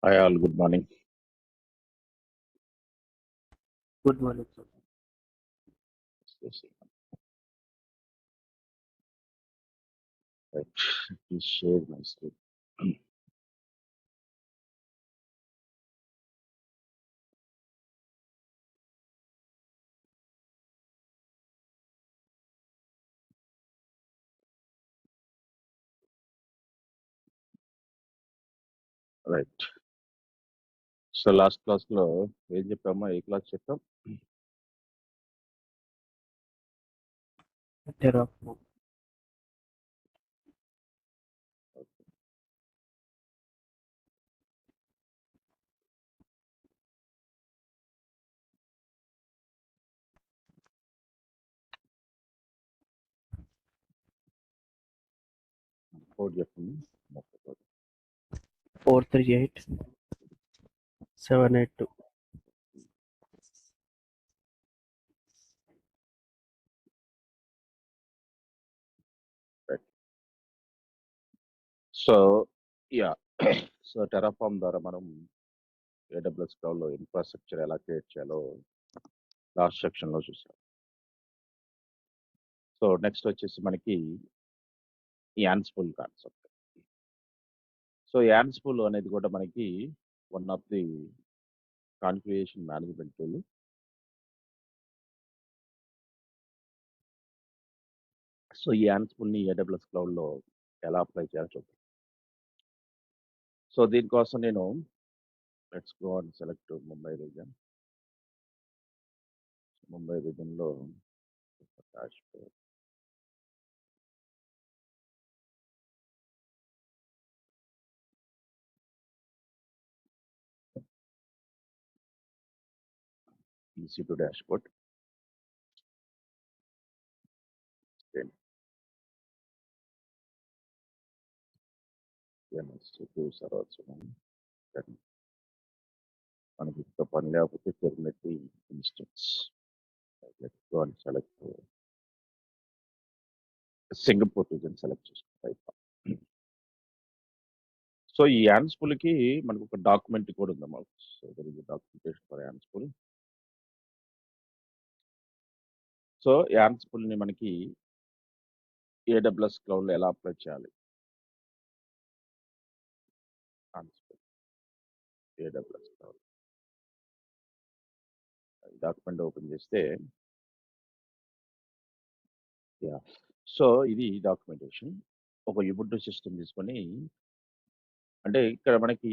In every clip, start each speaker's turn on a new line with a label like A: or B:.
A: Hi all, good morning.
B: Good morning, sir.
A: Yes, right. Please share my screen. Right. So last class లో ఏం చెప్పామో ఏ class చెప్పాం
B: Terraform.
A: Code చెప్పండి
B: 438 782.
A: Right. So yeah so Terraform ద్వారా మనం AWS cloud లో infrastructure ఎలా create చేయాలో లాస్ట్ సెక్షన్ లో చూసాం. సో నెక్స్ట్ వచ్చేసి మనకి యాన్స్ఫుల్ కాన్సెప్ట్. సో యాన్స్ఫుల్ అనేది కూడా మనకి one of the configuration management tool. So ఈ యాన్స్ఫుల్ ని ఏడబ్ల్యూఎస్ క్లౌడ్ లో ఎలా అప్లై చేయాలో చూద్దాం. సో దీనికోసం నేను let's go and select Mumbai region. Mumbai రీజన్లో డాష్బోర్డ్. EC2 dashboard. సర్వర్స్ మనకి ఇంకా పని లేకపోతే terminate instance. Let's go and select Singapore region select చేసుకుంటాం. సో ఈ యాన్స్ఫుల్ కి మనకు ఒక డాక్యుమెంట్ కూడా ఉందన్నమాట. So there is documentation for Ansible. So Ansible ని మనకి ఏడబ్ల్యూఎస్ క్లౌడ్ లో ఎలా అప్లై చేయాలి. ఏడబ్ల్యూఎస్ క్లౌడ్ డాక్యుమెంట్ ఓపెన్ చేస్తే యా సో ఇది డాక్యుమెంటేషన్. ఒక యుబుంటు సిస్టమ్ తీసుకొని, అంటే ఇక్కడ మనకి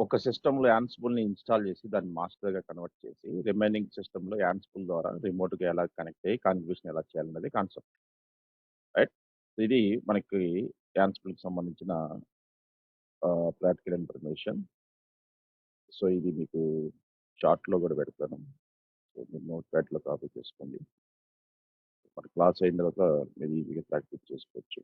A: ఒక సిస్టంలో యాన్సిబుల్ని ఇన్స్టాల్ చేసి దాన్ని మాస్టర్గా కన్వర్ట్ చేసి రిమైనింగ్ సిస్టంలో యాన్సిబుల్ ద్వారా రిమోట్గా ఎలా కనెక్ట్ అయ్యి కాన్ఫిగరేషన్ ఎలా చేయాలనేది కాన్సెప్ట్. రైట్. ఇది మనకి యాన్సిబుల్కి సంబంధించిన ప్రాక్టికల్ ఇన్ఫర్మేషన్. సో ఇది మీకు చార్ట్లో కూడా పెడతాను. సో మీరు నోట్ ప్యాడ్లో కాపీ చేసుకోండి. మన క్లాస్ అయిన తర్వాత మీరు ఈజీగా ప్రాక్టీస్ చేసుకోవచ్చు.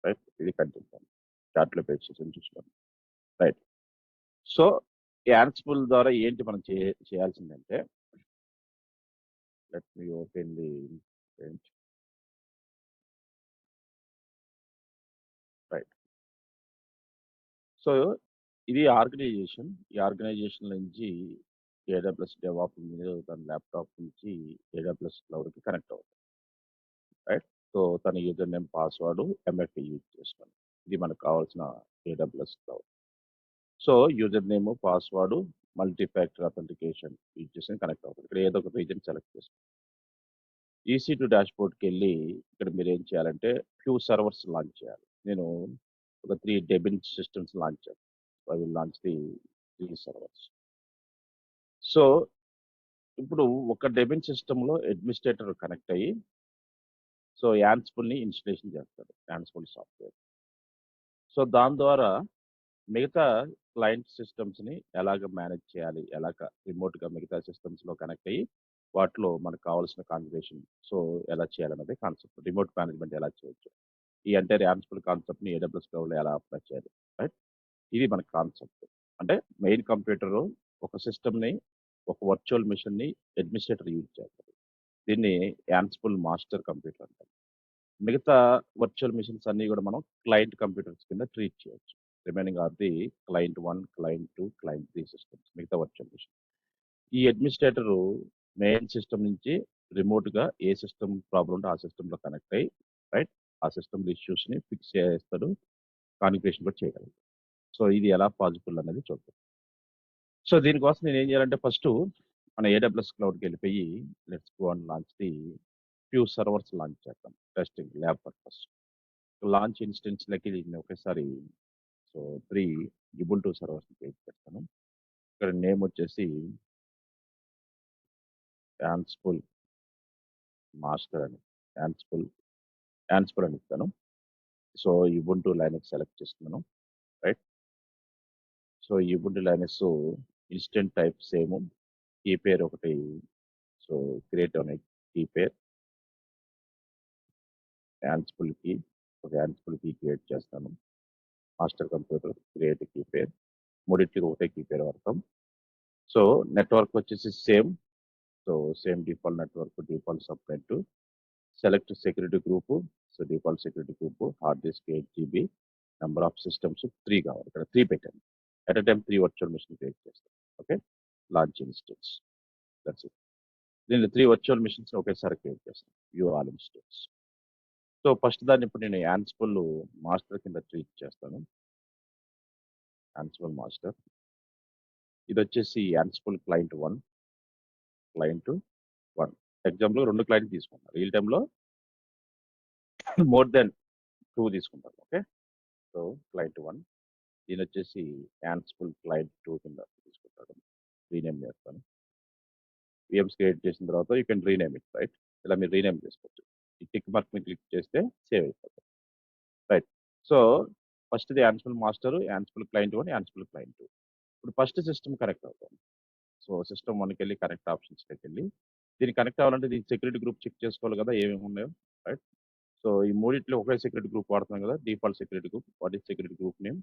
A: రైట్. ఇది కంటెంట్ చార్ట్లో పేజ్ చేసి చూసుకోండి. రైట్. సో యాన్సిబుల్ ద్వారా ఏంటి మనం చేయాల్సిందంటే, let me open the page. Right. So ఇది ఆర్గనైజేషన్. ఈ ఆర్గనైజేషన్ నుంచి ఏడబ్ల్యూఎస్ డెవాప్ ఇంజనీర్ తన ల్యాప్టాప్ నుంచి ఏడబ్ల్యూఎస్ క్లౌడ్కి కనెక్ట్ అవుతుంది. రైట్. సో తన user name password MFA use చేసుకోండి. ఇది మనకు కావాల్సిన AWS cloud. So user name password multi factor authentication use చేసుకొని కనెక్ట్ అవుతుంది. ఇక్కడ ఏదో ఒక రీజన్ సెలెక్ట్ చేసుకోండి. EC2 డాష్బోర్డ్కి వెళ్ళి ఇక్కడ మీరు ఏం చేయాలంటే ఫ్యూ సర్వర్స్ లాంచ్ చేయాలి. నేను ఒక 3 డెబిన్ సిస్టమ్స్ లాంచ్ చేయాలి. I will launch the 3 servers. So ఇప్పుడు ఒక డెబిన్ సిస్టంలో అడ్మినిస్ట్రేటర్ కనెక్ట్ అయ్యి సో యాన్సిబుల్ని ఇన్స్టలేషన్ చేస్తాడు, యాన్సిబుల్ సాఫ్ట్వేర్. సో దాని ద్వారా మిగతా క్లయింట్ సిస్టమ్స్ని ఎలాగ మేనేజ్ చేయాలి, ఎలాగ రిమోట్గా మిగతా సిస్టమ్స్లో కనెక్ట్ అయ్యి వాటిలో మనకు కావాల్సిన కాన్ఫిగరేషన్ సో ఎలా చేయాలన్నది కాన్సెప్ట్. రిమోట్ మేనేజ్మెంట్ ఎలా చేయొచ్చు, ఈ ఎంటైర్ యాన్సిబుల్ కాన్సెప్ట్ని ఏడబ్ల్యూఎస్ క్లౌడ్లో ఎలా అప్లై చేయాలి. రైట్. ఇది మన కాన్సెప్ట్. అంటే మెయిన్ కంప్యూటర్ ఒక సిస్టమ్‌ని, ఒక వర్చువల్ మెషిన్‌ని అడ్మినిస్ట్రేటర్ యూజ్ చేస్తారు. దీన్ని యాన్సిబుల్ మాస్టర్ కంప్యూటర్ అంటారు. మిగతా వర్చువల్ మెషిన్స్ అన్నీ గూడా మనం క్లయింట్ కంప్యూటర్స్ కింద ట్రీట్ చేయొచ్చు. Remaining are the client 1, client 2, client 3 systems మిగతా వర్చువల్ మెషిన్. ఈ అడ్మినిస్ట్రేటరు మెయిన్ సిస్టమ్ నుంచి రిమోట్‌గా ఏ సిస్టమ్ ప్రాబ్లమ్ ఉంటే ఆ సిస్టమ్‌లో కనెక్ట్ అయ్యి రైట్? ఆ సిస్టమ్‌లో ఇష్యూస్‌ని ఫిక్స్ చేస్తాడు. కాన్ఫిగరేషన్ కూడా చేయగలడు. సో, ఇది ఎలా పాసిబుల్ అనేది చూద్దాం. సో, దీనికోసం నేనేం చేయాలంటే ఫస్టు మన ఏడబ్ల్యూఎస్ క్లౌడ్‌కెళ్ళిపోయి let's go and launch the few servers launch చేద్దాం. Testing lab purpose. లాంచ్ ఇన్‌స్టెన్స్‌లకి దీన్ని ఒకేసారి సో, 3 ఉబుంటు సర్వర్స్‌ని క్రియేట్ చేస్తాను. ఇక్కడ నేమ్ వచ్చేసి యాన్సిబుల్ మాస్టర్ అని. యాన్సిబుల్ అని ఇస్తాను. సో, ఉబుంటు లైనక్స్ సెలెక్ట్ చేసుకున్నాను. Right. So, Ubuntu Linux instance type same. Key pair ఒకటి సో, క్రియేట్ అనే కీ పేర్ యాన్సిబుల్‌కి ఒక యాన్సిబుల్ కీ క్రియేట్ చేస్తాను. Master computer create key pair. మూడిట్లికి ఒకటే కీ పేర్ వాడతాం. సో, నెట్వర్క్ వచ్చేసి same. So, same default network, default subnet. Select security group. So, default security group. Hard disk 8 GB. Number of systems 3 కావాలి. ఇక్కడ 3 పెట్టాను. At a time 3 virtual machine create చేస్తాను. Okay. Launch instance. That's it. దీనిలో 3 virtual machines ఒకేసారి create చేస్తాను. View all instance. So, first దాన్ని ఇప్పుడు నేను యాన్సిబుల్ మాస్టర్ కింద ట్రీట్ చేస్తాను. Ansible master. ఇదొచ్చేసి యాన్సిబుల్ క్లయింట్ 1, క్లయింట్ 1. ఎగ్జాంపుల్‌గా 2 క్లయింట్లు తీసుకుంటాను. రియల్ టైమ్‌లో మోర్ దెన్ 2 తీసుకుంటాను. ఓకే. So, client 1. దీనొచ్చేసి యాన్సిబుల్ క్లయింట్ 2 కింద తీసుకుంటాను. రీనేమ్ చేస్తాను. వీఎమ్స్ క్రియేట్ చేసిన తర్వాత you can rename it right. ఇలా మీరు రీనేమ్ చేసుకోవచ్చు. ఈ టిక్ మార్క్ మీద క్లిక్ చేస్తే సేవ్ అయిపోతుంది. రైట్. సో, ఫస్ట్‌ది Ansible master, Ansible client 1, Ansible client 2. ఇప్పుడు ఫస్ట్ సిస్టమ్ కనెక్ట్ అవుతాం. సో, సిస్టమ్ 1కెళ్ళి కనెక్ట్ ఆప్షన్స్‌లోకెళ్ళి దీనికి కనెక్ట్ అవ్వాలంటే దీనికి సెక్యూరిటీ గ్రూప్ చెక్ చేసుకోవాలి కదా! ఏమేమి ఉన్నాయో రైట్. సో, ఈ మూడిట్లో ఒకే సెక్యూరిటీ గ్రూప్ వాడుతున్నాం కదా! Default security group. What is security group name?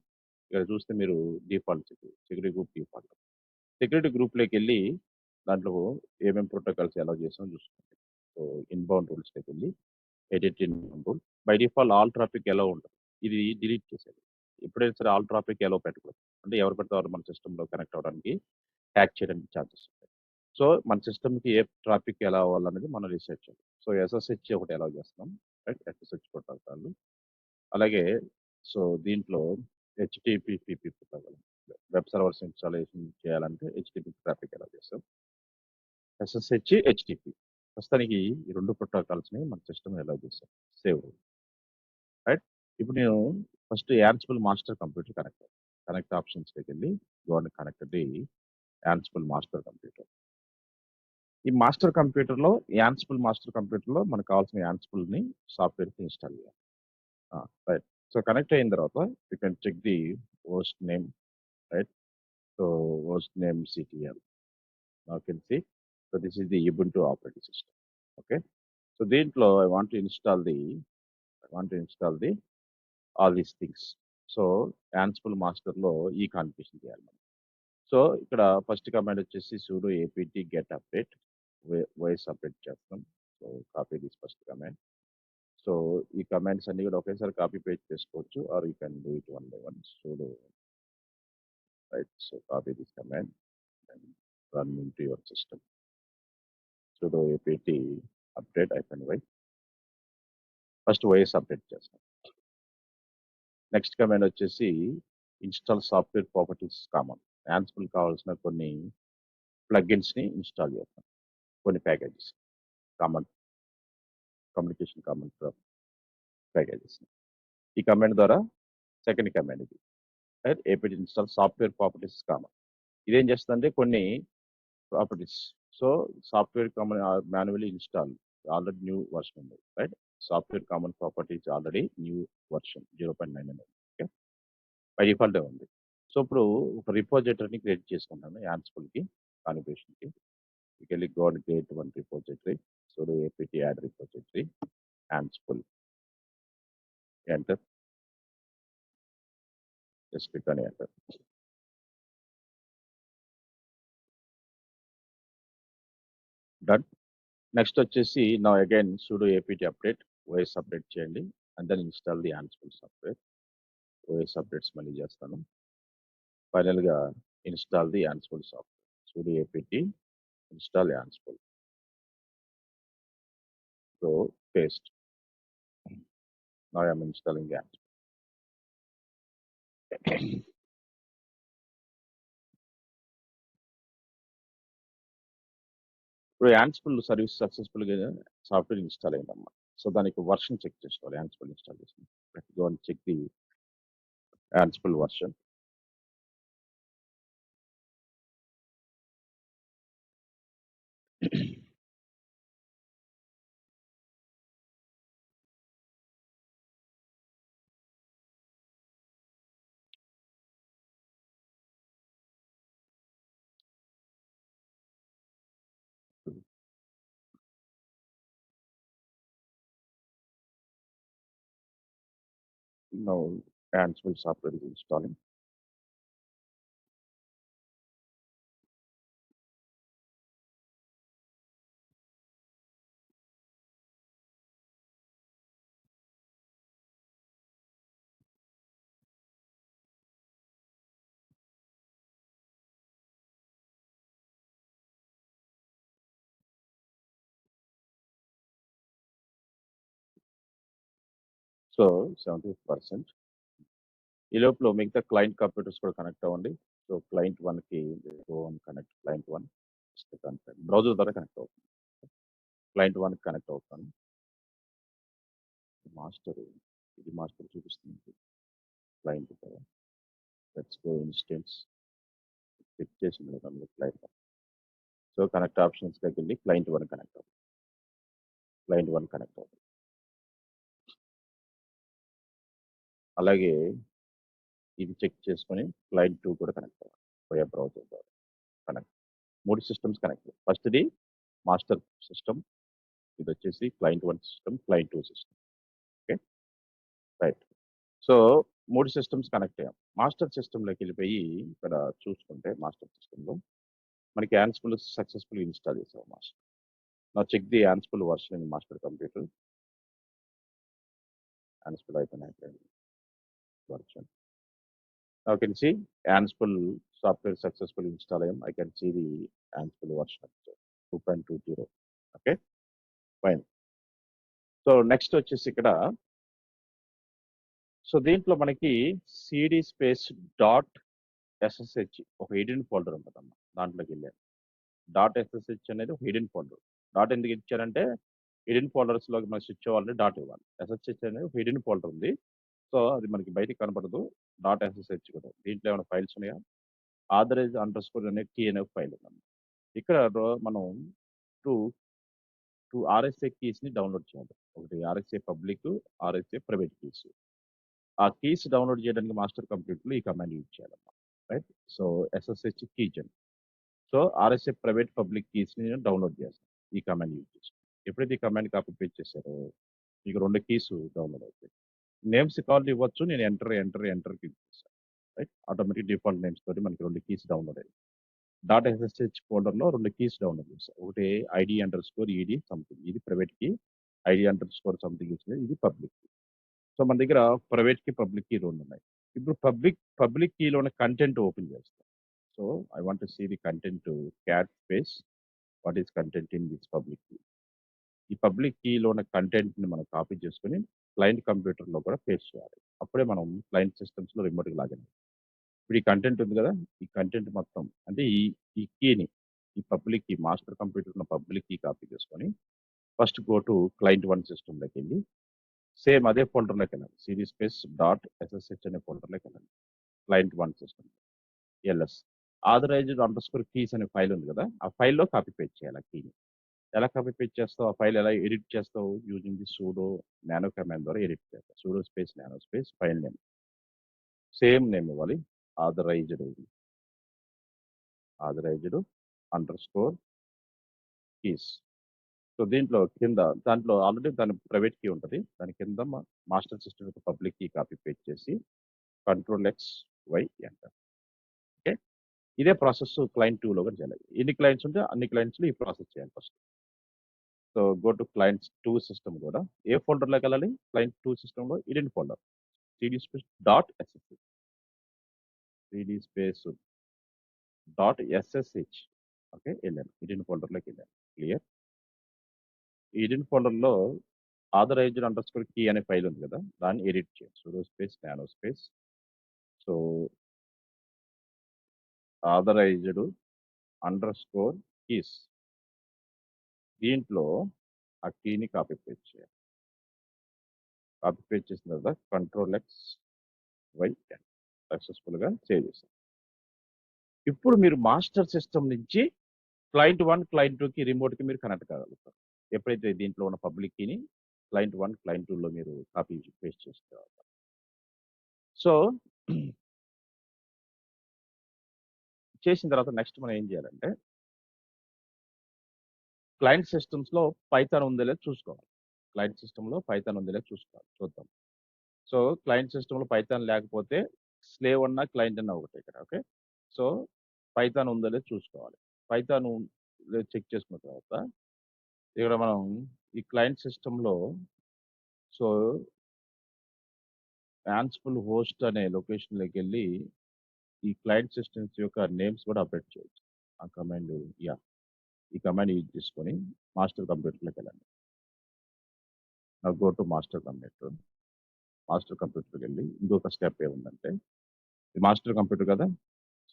A: ఇక్కడ చూస్తే మీరు default security group default. Security గ్రూప్‌లోకెళ్ళి దాంట్లో ఏమేం ప్రోటోకాల్స్ అలౌ చేసామో చూసుకోండి. సో, ఇన్‌బౌండ్ రూల్స్‌లోకెళ్ళి edit inbound rule. By default all traffic allow ఉంటది. ఇది డిలీట్ చేసేయాలి. ఎప్పుడైనా సరే ఆల్ ట్రాఫిక్ అలౌ పెట్టకూడదు. అంటే ఎవరు పడితే వారు మన సిస్టమ్‌లో కనెక్ట్ అవ్వడానికి, హ్యాక్ చేయడానికి ఛాన్సెస్ ఉంటాయి. సో, మన సిస్టమ్‌కి ఏ ట్రాఫిక్ ఎలా అవ్వాలనేది మనం రిసెర్చ్ చేయాలి. సో, ఎస్ఎస్హెచ్ ఒకటి అలౌ చేస్తున్నాం. రైట్. SSH protocol. అలాగే సో, దీంట్లో HTTP protocol. Web servers installation చేయాలంటే హెచ్‌టిటిపి ట్రాఫిక్ అలౌ చేస్తాం. SSH, HTTP. ప్రస్తుతానికి ఈ 2 ప్రోటోకాల్స్‌ని మన సిస్టమ్‌లో అలౌ చేసాం. Save right. ఇప్పుడు నేను first Ansible master computer connect అవ్వాలి. కనెక్ట్ ఆప్షన్స్‌లోకెళ్ళి go and connect the Ansible master computer. ఈ మాస్టర్ కంప్యూటర్‌లో యాన్సిబుల్ మాస్టర్ కంప్యూటర్‌లో మనకు కావాల్సిన యాన్సిబుల్‌ని సాఫ్ట్‌వేర్‌కి ఇన్‌స్టాల్ చేయాలి. ఆ! రైట్. సో, కనెక్ట్ అయిన తర్వాత you can check the host name right. So, host name CTL. Now can see. So, this is the Ubuntu operating system. Okay. So, దీంట్లో I want to install the all these things. So, Ansible మాస్టర్‌లో ఈ configuration చేయాలి మనం. So, ఇక్కడ first command వచ్చేసి sudo APT get update. వాయిస్ update చేస్తాం. So, copy this first command. So, ఈ కమాండ్స్ అన్నీ కూడా ఒకేసారి కాపీ పేస్ట్ చేసుకోవచ్చు are you can do it one by one. Sudo right. So, copy this command and run into your system. Sudo APT update -y. First OS update చేస్తాం. Next command వచ్చేసి install software properties common. Ansible కావాల్సిన కొన్ని ప్లగిన్స్‌ని install చేస్తాం. కొన్ని packages common communication common packages. ఈ command ద్వారా second command ఇది. Right. APT install software properties common. ఇదేం చేస్తుందంటే కొన్ని properties. So, software common manually install already new version ఉంది. Right. Software common properties already new version 0.9 okay. By డిఫాల్టే ఉంది. So, ఇప్పుడు ఒక రిపోజిటరీని క్రియేట్ చేసుకుంటాను యాన్సిబుల్‌కి కాన్ఫిగరేషన్‌కి. You go and create one repository. Sudo APT add repository Ansible. Enter. Just click అని ఎంటర్. డన్. నెక్స్ట్ వచ్చేసి నా again sudo apt update OS update చేయండి and then install the Ansible software. OS updates మళ్ళీ చేస్తాను. ఫైనల్గా install the Ansible సాఫ్ట్వేర్. sudo apt install Ansible. So paste. Now I am installing the Ansible. ఇప్పుడు Ansible service సక్సెస్ఫుల్గా software install అయిందమ్మా. So దానికి version check చేసుకోవాలి. Ansible ఇన్స్టాల్ చేసి go and check the Ansible version. Now Ansible software is installing. So 70%. ఈ లోపల మిగతా client computers కూడా కనెక్ట్ అవ్వండి. సో క్లయింట్ 1కి కనెక్ట్ క్లయింట్ 1 బ్రౌజర్ ద్వారా కనెక్ట్ అవుతుంది. క్లయింట్ 1కి కనెక్ట్ అవుతాను. మాస్టర్ ఇది మాస్టర్ చూపిస్తుంది క్లయింట్ కదా. లెట్స్ గో ఇన్స్టెన్స్ క్లిక్ చేసింది క్లయింట్. సో కనెక్ట్ ఆప్షన్స్లోకి వెళ్ళి క్లయింట్ 1 కనెక్ట్ అవుతుంది. క్లయింట్ 1 కనెక్ట్ అవుతుంది. అలాగే ఇది చెక్ చేసుకొని క్లయింట్ 2 కూడా కనెక్ట్ అవ్వాలి. పోయే బ్రౌజర్ ద్వారా కనెక్ట్. 3 systems connect. ఫస్ట్ది మాస్టర్ సిస్టమ్, ఇది వచ్చేసి client 1 system, client 2 system. Okay right. So 3 systems connect అయ్యాం. మాస్టర్ సిస్టంలోకి వెళ్ళిపోయి ఇక్కడ చూసుకుంటే మాస్టర్ సిస్టంలో మనకి Ansible సక్సెస్ఫుల్ ఇన్స్టాల్ చేసాం మాస్టర్. నా check the Ansible version in master computer. Ansible అయిపోయిన version. Now you can see Ansible software successfully installed. I can see the Ansible version 2.20. Okay, fine. So next వచ్చేసి ఇక్కడ so దీంట్లో మనకి cd space dot SSH ఒక hidden folder ఉంటుందమ్మా. దాంట్లోకి వెళ్ళాను. Dot SSH అనేది ఒక హిడెన్ ఫోల్డర్. డాట్ ఎందుకు ఇచ్చారంటే హిడెన్ ఫోల్డర్స్లోకి మనం స్విచ్ అవ్వాలంటే డాట్ ఇవ్వాలి. ఎస్ఎస్హెచ్ అనేది ఒక హిడెన్ ఫోల్డర్ ఉంది. సో అది మనకి బయటికి కనపడదు. డాట్ ఎస్ఎస్హెచ్ కూడా దీంట్లో ఏమైనా ఫైల్స్ ఉన్నాయా? ఆథరైజ్ అండర్స్కోర్ అనే కీ అనే ఫైల్ ఉందన్నమాట. ఇక్కడ మనం టూ ఆర్ఎస్ఏ కీస్ని డౌన్లోడ్ చేయాలి. ఒకటి RSA public, RSA private keys. ఆ కీస్ డౌన్లోడ్ చేయడానికి మాస్టర్ కంప్యూటర్లో ఈ కమాండ్ యూజ్ చేయాలన్నమాట. Right. So SSH keygen. So RSA private public కీస్ని నేను డౌన్లోడ్ చేస్తాను ఈ కమాండ్ యూజ్ చేసి. ఎప్పుడైతే ఈ కమాండ్ కాపీ పేస్ట్ చేశారో మీకు 2 కీస్ డౌన్లోడ్ అవుతాయి. నేమ్స్ కాల్ ఇవ్వచ్చు. నేను ఎంటర్ క్లిక్ చేస్తాను. రైట్. ఆటోమేటిక్ డిఫాల్ట్ నేమ్స్ తోటి మనకి 2 కీస్ డౌన్లోడ్ అయ్యాయి. డాట్ ఎస్ఎస్హెచ్ ఫోల్డర్లో 2 కీస్ డౌన్లోడ్ చేస్తాను. ఒకటి ID_ED సంథింగ్, ఇది ప్రైవేట్ కీ. ID__ సంథింగ్ ఇచ్చింది, ఇది పబ్లిక్ కీ. సో మన దగ్గర ప్రైవేట్ కీ, పబ్లిక్ కీ 2 ఉన్నాయి. ఇప్పుడు పబ్లిక్ కీలో ఉన్న కంటెంట్ ఓపెన్ చేస్తాం. So I want to see the content cat space what is content in this public key. ఈ పబ్లిక్ కీలో ఉన్న కంటెంట్ని మనం కాపీ చేసుకుని క్లయింట్ కంప్యూటర్లో కూడా పేస్ట్ చేయాలి. అప్పుడే మనం క్లయింట్ సిస్టమ్స్లో రిమోట్గా లాగిన్. ఇప్పుడు ఈ కంటెంట్ ఉంది కదా, ఈ కంటెంట్ మొత్తం అంటే ఈ కీని, ఈ పబ్లిక్ కీ, మాస్టర్ కంప్యూటర్ ఉన్న పబ్లిక్ కీ కాపీ చేసుకొని ఫస్ట్ గో టు క్లయింట్ 1 సిస్టంలోకి వెళ్ళి సేమ్ అదే ఫోల్డర్లోకి వెళ్ళండి. cd స్పేస్ డాట్ ఎస్ఎస్హెచ్ అనే ఫోల్డర్లోకి వెళ్ళండి. Client 1 system LS authorised underscore keys అనే ఫైల్ ఉంది కదా, ఆ ఫైల్లో కాపీ పేస్ట్ చేయాలి. ఆ కీని ఎలా కాపీ పేస్ట్ చేస్తావు, ఆ ఫైల్ ఎలా ఎడిట్ చేస్తావు? Using the sudo nano command ద్వారా ఎడిట్ చేస్తావు. sudo space nano space file name same name ఇవ్వాలి. Authorised underscore keys. సో దీంట్లో కింద దాంట్లో ఆల్రెడీ దాని ప్రైవేట్ కీ ఉంటుంది. దాని కింద మాస్టర్ సిస్టమ్ యొక్క పబ్లిక్ కీ కాపీ పేస్ట్ చేసి Ctrl+X వై ఎంటర్. ఓకే, ఇదే ప్రాసెస్ క్లయింట్ 2లో కూడా చేయాలి. ఎన్ని క్లయింట్స్ ఉంటే అన్ని క్లయింట్స్లో ఈ ప్రాసెస్ చేయాలి first. So go to clients 2 system కూడా ఏ ఫోల్డర్లోకి వెళ్ళాలి? క్లయింట్ 2 సిస్టంలో ఇడెంట్ folder cd space dot ssh cd space dot ssh. Okay, వెళ్ళాను ఇడెంట్ ఫోల్డర్లోకి వెళ్ళాను. క్లియర్. ఇడెంట్ ఫోల్డర్లో ఆథరైజ్డ్ అండర్ స్కోర్ కీ అనే ఫైల్ ఉంది కదా, దాన్ని ఎడిట్ చేయండి. Sudo space nano space so authorised underscore keys, దీంట్లో ఆ కీని కాపీ పేస్ట్ చేయాలి. కాపీ పేస్ట్ చేసిన తర్వాత కంట్రోల్ ఎక్స్ వై సక్సెస్ఫుల్గా సేవ్ చేశారు. ఇప్పుడు మీరు మాస్టర్ సిస్టమ్ నుంచి క్లయింట్ 1 క్లయింట్ 2కి రిమోట్కి మీరు కనెక్ట్ కాగలుగుతారు. ఎప్పుడైతే దీంట్లో ఉన్న పబ్లిక్ కీని క్లయింట్ 1 క్లయింట్ 2లో మీరు కాపీ పేస్ట్ చేసుకోవాలి. సో చేసిన తర్వాత నెక్స్ట్ మనం ఏం చేయాలంటే క్లయింట్ సిస్టమ్స్లో పైథాన్ ఉందో లేదో చూసుకోవాలి. క్లయింట్ సిస్టంలో పైథాన్ ఉందో లేదో చూసుకోవాలి. చూద్దాం. సో క్లయింట్ సిస్టంలో పైథాన్ లేకపోతే స్లేవ్ అన్నా క్లయింట్ అన్నా ఒకటే ఇక్కడ. ఓకే, సో పైథాన్ ఉందో లేదో చూసుకోవాలి. పైథాన్ చెక్ చేసుకున్న తర్వాత ఇక్కడ మనం ఈ క్లయింట్ సిస్టంలో సో యాన్సిబుల్ హోస్ట్ అనే లొకేషన్లోకి వెళ్ళి ఈ క్లయింట్ సిస్టమ్స్ యొక్క నేమ్స్ కూడా అప్డేట్ చేయొచ్చు. ఆ కమాండ్ ఈ కమాండ్ యూజ్ చేసుకొని మాస్టర్ కంప్యూటర్లోకి వెళ్ళండి. Go to master computer. Master కంప్యూటర్కి వెళ్ళి ఇంకొక స్టెప్ ఏముందంటే ఇది మాస్టర్ కంప్యూటర్ కదా,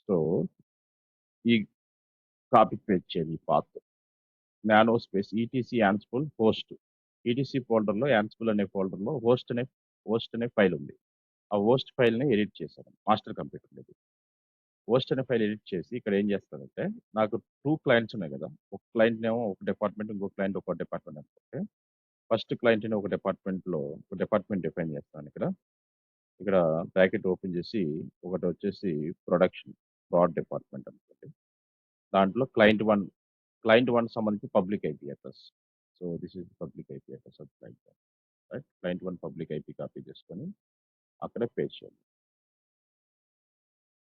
A: సో ఈ కాపీ పేస్ట్ చేయండి. ఈ path nano space ETC Ansible host. ETC ఫోల్డర్లో యాన్సిబుల్ అనే ఫోల్డర్లో హోస్ట్ అనే ఫైల్ ఉంది. ఆ హోస్ట్ ఫైల్ని ఎడిట్ చేశాను మాస్టర్ కంప్యూటర్లోకి. హోస్ట్ అనే ఫైల్ ఎడిట్ చేసి ఇక్కడ ఏం చేస్తానంటే నాకు 2 క్లయింట్స్ ఉన్నాయి కదా, ఒక క్లయింట్ ఏమో ఒక డిపార్ట్మెంట్, ఇంకో క్లయింట్ ఒక డిపార్ట్మెంట్ అనుకుంటే ఫస్ట్ క్లయింట్ని ఒక డిపార్ట్మెంట్లో ఒక డిపార్ట్మెంట్ డిఫైన్ చేస్తాను. ఇక్కడ బ్రాకెట్ ఓపెన్ చేసి ఒకటి వచ్చేసి ప్రాడ్ డిపార్ట్మెంట్ అనుకోండి. దాంట్లో క్లయింట్ 1 సంబంధించి public IP address. So this is public IP address of client 1. Right, client 1 public IP copy చేసుకొని అక్కడే పేస్ట్ చేయండి.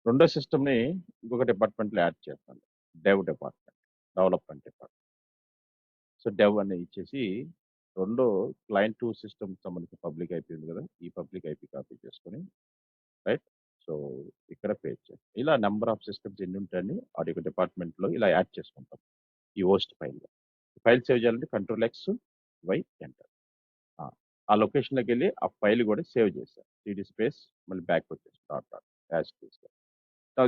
A: రెండో సిస్టమ్ని ఇంకొక డిపార్ట్మెంట్లో యాడ్ చేస్తాను, డెవలప్మెంట్ డిపార్ట్మెంట్. సో డెవ్ అని ఇచ్చేసి రెండో క్లయింట్ 2 సిస్టమ్ సంబంధించిన పబ్లిక్ ఐపీ ఉంది కదా, ఈ పబ్లిక్ ఐపీ కాపీ చేసుకొని రైట్ సో ఇక్కడ పేస్ట్ చేయండి. ఇలా నెంబర్ ఆఫ్ సిస్టమ్స్ ఎన్ని ఉంటాయని వాటి యొక్క డిపార్ట్మెంట్లో ఇలా యాడ్ చేసుకుంటాం ఈ హోస్ట్ ఫైల్లో. ఫైల్ సేవ్ చేయాలంటే కంట్రోల్ ఎక్స్ వై ఎంటర్. ఆ లొకేషన్లోకి వెళ్ళి ఆ ఫైల్ కూడా సేవ్ చేశారు. సిడి స్పేస్ మళ్ళీ బ్యాక్ వచ్చేసి యాజ్ తీసుకెళ్ళి.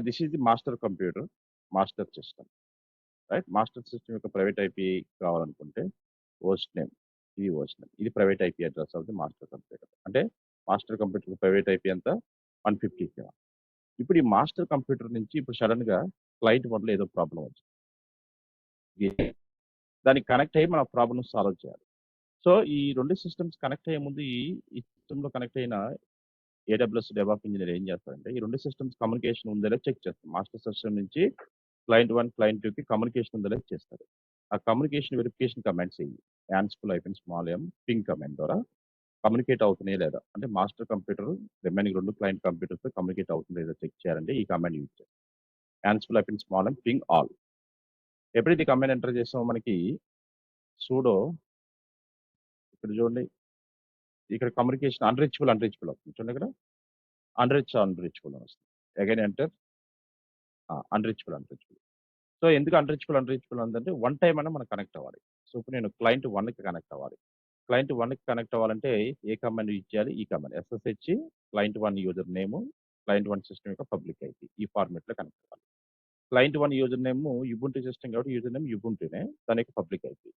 A: This is the master computer, master system. Right, master system యొక్క ప్రైవేట్ ఐపీ కావాలనుకుంటే హోస్ట్ నేమ్, ఇది private IP address of the master computer. అంటే మాస్టర్ కంప్యూటర్ ప్రైవేట్ ఐపీ అంతా 157. ఇప్పుడు ఈ మాస్టర్ కంప్యూటర్ నుంచి ఇప్పుడు సడన్గా క్లయింట్ 1లో ఏదో ప్రాబ్లం వచ్చింది, దానికి కనెక్ట్ అయ్యి మన ప్రాబ్లమ్ సాల్వ్ చేయాలి. సో ఈ రెండు సిస్టమ్స్ కనెక్ట్ అయ్యే ముందు ఈ సిస్టంలో కనెక్ట్ అయిన AWS డెవాప్ ఇంజనీర్ ఏం చేస్తారంటే ఈ రెండు సిస్టమ్స్ కమ్యూనికేషన్ ఉందో చెక్ చేస్తారు. మాస్టర్ సిస్టమ్ నుంచి క్లయింట్ 1 క్లయింట్ 2కి కమ్యూనికేషన్ ఉందో చేస్తారు. ఆ communication verification commands Ansible small m ping command ద్వారా కమ్యూనికేట్ అవుతున్నాయి లేదా, అంటే మాస్టర్ కంప్యూటర్ రిమైనింగ్ 2 క్లయింట్ కంప్యూటర్తో కమ్యూనికేట్ అవుతుంది లేదా చెక్ చేయాలంటే ఈ కమాండ్ యూజ్ చేస్తారు. Ansible small m ping all. ఎప్పుడైతే ఈ కమాండ్ ఎంటర్ చేసామో మనకి సూడో ఇక్కడ చూడండి, ఇక్కడ కమ్యూనికేషన్ అన్రీచబుల్ అవుతుంది. చూడండి ఇక్కడ అన్రీచబుల్ అని వస్తుంది. Again enter unreachable. సో ఎందుకు అన్రీచబుల్ ఉందంటే 1 టైం అయినా మనం కనెక్ట్ అవ్వాలి. సో ఇప్పుడు నేను క్లయింట్ 1కి కనెక్ట్ అవ్వాలి. క్లయింట్ 1కి కనెక్ట్ అవ్వాలంటే ఏ కమాండ్ యూజ్ చేయాలి? ఈ command SSH client 1 user name, client 1 system యొక్క పబ్లిక్ ఐపీ, ఈ ఫార్మేట్లో కనెక్ట్ అవ్వాలి. క్లయింట్ 1 యూజర్ నేమ్ యుబుంటు సిస్టమ్ కాబట్టి యూజర్ నేమ్ యుబుంటునే, దాని యొక్క public IP.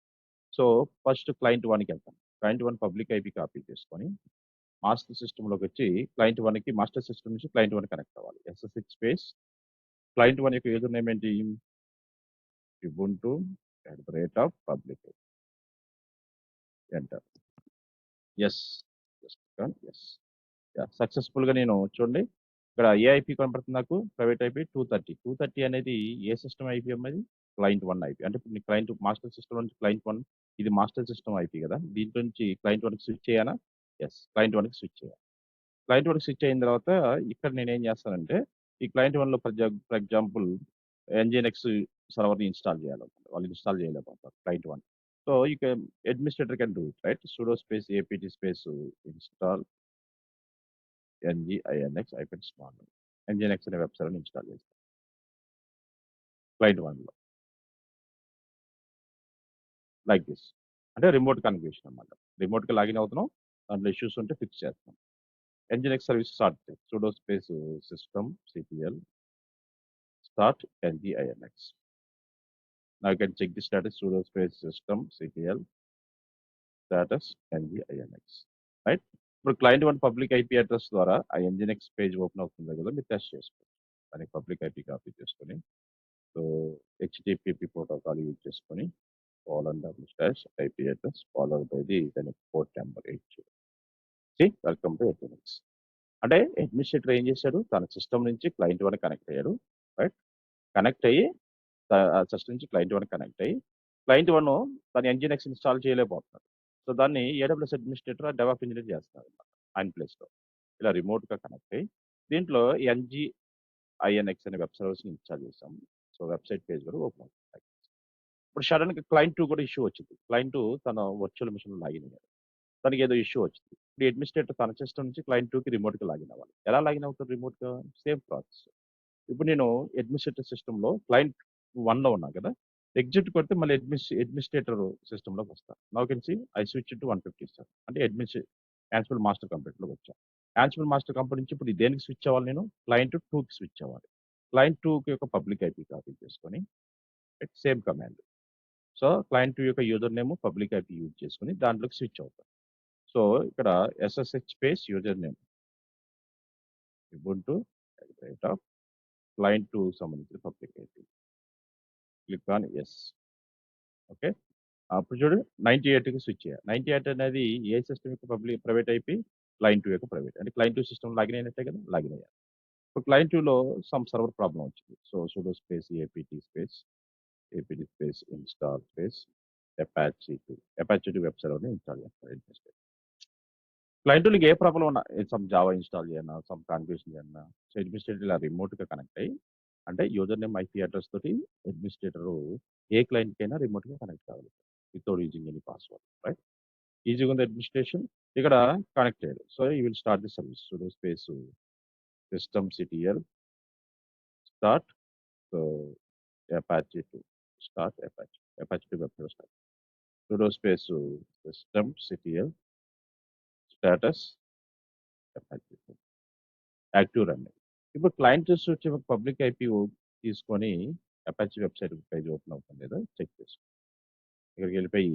A: So first client 1కి వెళ్తాను. క్లయింట్ 1 పబ్లిక్ ఐపీ కాపీ చేసుకొని మాస్టర్ సిస్టంలోకి వచ్చి క్లయింట్ 1కి మాస్టర్ సిస్టమ్ నుంచి క్లయింట్ 1 కనెక్ట్ అవ్వాలి. SSH స్పేస్ క్లయింట్ 1 యొక్క యూజర్ నేమ్ ఏంటి? Ubuntu @public enter. ఎస్ సక్సెస్ఫుల్గా నేను చూడండి ఇక్కడ ఏ ఐపీ కనపడుతుంది నాకు? ప్రైవేట్ ఐపీ 230 అనేది ఏ సిస్టమ్ ఐపీ అమ్మది? Client 1 IP. అంటే ఇప్పుడు క్లయింట్ మాస్టర్ సిస్టమ్ నుంచి క్లయింట్ 1 ఇది మాస్టర్ సిస్టమ్ ఐపీ కదా, దీంట్లో నుంచి క్లయింట్ 1కి స్విచ్ చేయాలా? క్లయింట్ 1కి స్విచ్ చేయాలి. క్లయింట్ 1కి స్విచ్ అయిన తర్వాత ఇక్కడ నేను ఏం చేస్తానంటే ఈ క్లయింట్ 1లో ఫర్ ఎగ్జాంపుల్ ఎన్జిఎన్ఎక్స్ సర్వర్ని ఇన్స్టాల్ చేయాలనుకుంటే వాళ్ళు ఇన్స్టాల్ చేయలేకపోతారు client 1. So you can administrator can do it, right? sudo space apt space install nginx small nginx అనే వెబ్ సర్వర్ని ఇన్స్టాల్ చేస్తాం క్లయింట్ 1లో లైక్ దిస్. అంటే రిమోట్ కన్ఫిగరేషన్ అన్నమాట. రిమోట్గా లాగిన్ అవుతున్నాం, దాంట్లో ఇష్యూస్ ఉంటే ఫిక్స్ చేస్తాం. nginx service start sudo space system cpl start nginx. Now you can check the status sudo space system cpl status nginx, right? ఇప్పుడు క్లయింట్ 1 పబ్లిక్ ఐపీ అడ్రస్ ద్వారా ఆ nginx page open అవుతుంది కదా, మీరు test చేసుకోవచ్చు. దానికి public IP copy చేసుకొని, so HTTP protocol use చేసుకొని :/IP అడ్రస్ ఫాలోడ్ బై దాని port number 80. Welcome to nginx. అంటే అడ్మినిస్ట్రేటర్ ఏం చేశాడు, తన సిస్టమ్ నుంచి క్లయింట్ 1 కనెక్ట్ అయ్యాడు, రైట్? కనెక్ట్ అయ్యి సిస్టమ్ నుంచి క్లయింట్ 1 కనెక్ట్ అయ్యి క్లయింట్ 1 తన nginx ఇన్స్టాల్ చేయలేకపోతున్నాడు. సో దాన్ని AWS అడ్మినిస్ట్రేటర్ డెవాప్ ఇంజనీర్ చేస్తున్నారు అనమాట ఆయన ప్లేస్లో. ఇలా రిమోట్గా కనెక్ట్ అయ్యి దీంట్లో nginx అనే వెబ్ సర్వీస్ని ఇన్స్టాల్ చేసాం. సో వెబ్సైట్ పేజ్ కూడా ఓపెన్ అవుతుంది. ఇప్పుడు సడన్గా క్లయింట్ 2 కూడా ఇష్యూ వచ్చింది. క్లయింట్ 2 తన వర్చువల్ మిషన్లో లాగిన్ అయ్యాడు, తనకి ఏదో ఇష్యూ వచ్చింది. ఇప్పుడు అడ్మినిస్ట్రేటర్ తన సిస్టమ్ నుంచి క్లయింట్ 2కి రిమోట్గా లాగిన్ అవ్వాలి. ఎలా లాగిన్ అవుతారు రిమోట్గా? Same process. ఇప్పుడు నేను అడ్మినిస్ట్రేటర్ సిస్టంలో క్లయింట్ 1లో ఉన్నా కదా, ఎగ్జిట్ కొడితే మళ్ళీ అడ్మినిస్ట్రేటర్ సిస్టంలోకి వస్తాను. Now can see I switch to 157 అంటే యాన్సిబుల్ మాస్టర్ కంప్యూటర్లోకి వచ్చాను. యాన్సిబుల్ మాస్టర్ కంప్యూటర్ నుంచి ఇప్పుడు దేనికి స్విచ్ అవ్వాలి, నేను క్లయింట్ 2కి స్విచ్ అవ్వాలి. క్లయింట్ 2కి యొక్క పబ్లిక్ ఐపీ కాపీ చేసుకొని సేమ్ కమాండ్. సో క్లయింట్ 2 యొక్క user name public IP use చేసుకొని దాంట్లోకి స్విచ్ అవుతాను. సో ఇక్కడ SSH space user name ubuntu client 2 సంబంధించిన public IP click on yes. Okay, అప్పుడు చూడు 98కి స్విచ్ చేయాలి. 98 అనేది ఏ సిస్టమ్ యొక్క ప్రైవేట్ ఐపీ? క్లయింట్ 2 యొక్క ప్రైవేట్. అంటే క్లయింట్ 2 సిస్టమ్ లాగిన్ అయినట్టే కదా, లాగిన్ అయ్యారు. ఇప్పుడు క్లయింట్ 2లో సమ్ సర్వర్ ప్రాబ్లం వచ్చింది. So sudo space apt space install space apache 2 web సర్వర్ని ఇన్స్టాల్ చేస్తారు. క్లయింట్ 2 ఏ ప్రాబ్లం ఉన్నా, సమ్ జావా ఇన్స్టాల్ చేయన్నా, సమ్ కాన్ఫిగరేషన్ చేయన్నా, సో అడ్మినిస్ట్రేటర్ ఇలా రిమోట్గా కనెక్ట్ అయ్యి, అంటే యూజర్ నేమ్ ఐపీ అడ్రస్ తోటి అడ్మినిస్ట్రేటర్ ఏ క్లయింట్కైనా రిమోట్గా కనెక్ట్ కావాలి without using any password, right? ఈజీగా ఉంది అడ్మినిస్ట్రేషన్. ఇక్కడ కనెక్ట్ అయ్యాడు. So you will start the service sudo space system ctl start apache 2 start apache 2 web server start sudo space system ctl status apache 2 active running. ఇప్పుడు client వచ్చి public IP తీసుకొని Apache website page open అవుతుంది లేదా check చేసుకో. ఇక్కడికి వెళ్ళిపోయి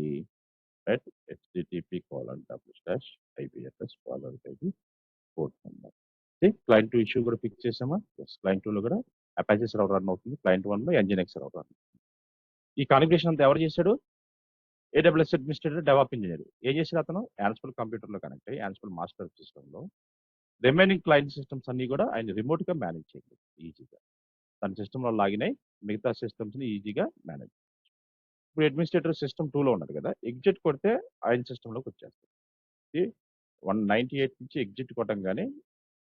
A: right http://IP address followed by port number. Client 2 issue కూడా fix చేసామా? క్లయింట్ 2లో కూడా అపాచీ సర్వర్ రన్ అవుతుంది, క్లయింట్ 1లో nginx సర్వర్ రన్. ఈ కాన్ఫిగరేషన్ అంతా ఎవరు చేశాడు? AWS administrator DevOps engineer. ఏం చేశాడు అతను? యాన్సిబుల్ కంప్యూటర్లో కనెక్ట్ అయ్యి యాన్సిబుల్ మాస్టర్ సిస్టంలో రిమైనింగ్ క్లయింట్ సిస్టమ్స్ అన్ని కూడా ఆయన రిమోట్గా మేనేజ్ చేయగలరు ఈజీగా. తన సిస్టంలో లాగిన్ అయ్యి మిగతా సిస్టమ్స్ని ఈజీగా మేనేజ్. ఇప్పుడు అడ్మినిస్ట్రేటర్ సిస్టమ్ 2లో ఉన్నది కదా, ఎగ్జిట్ కొడితే ఆయన సిస్టంలోకి వచ్చేస్తుంది. 198 నుంచి ఎగ్జిట్ కొట్టంగానే